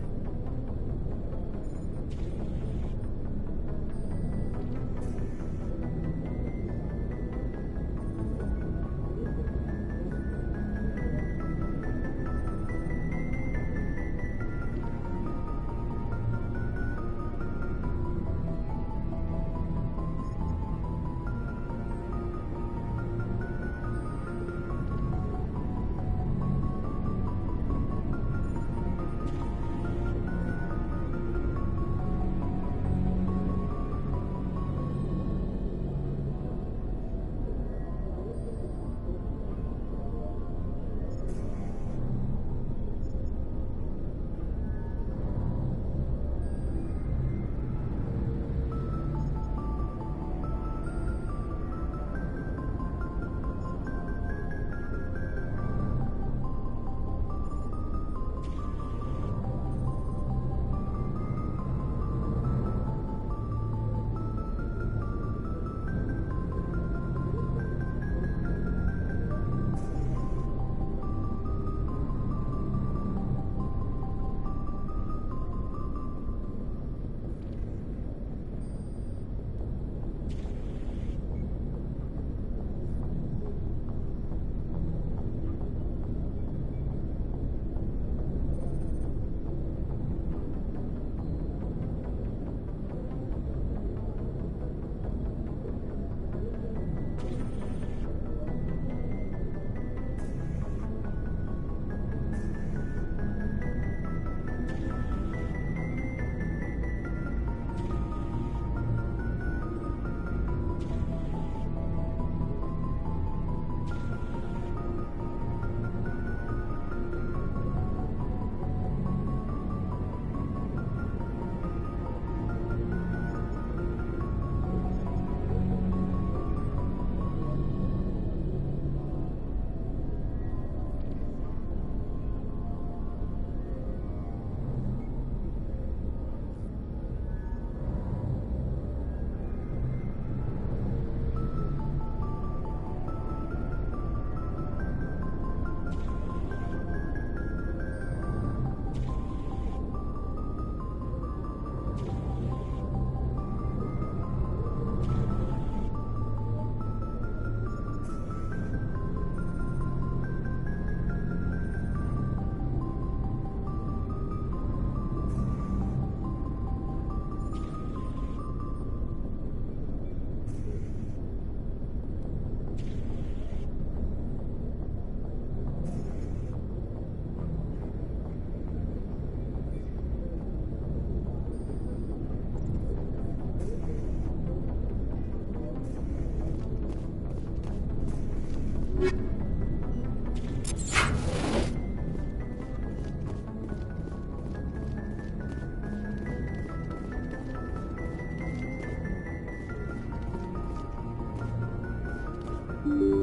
you.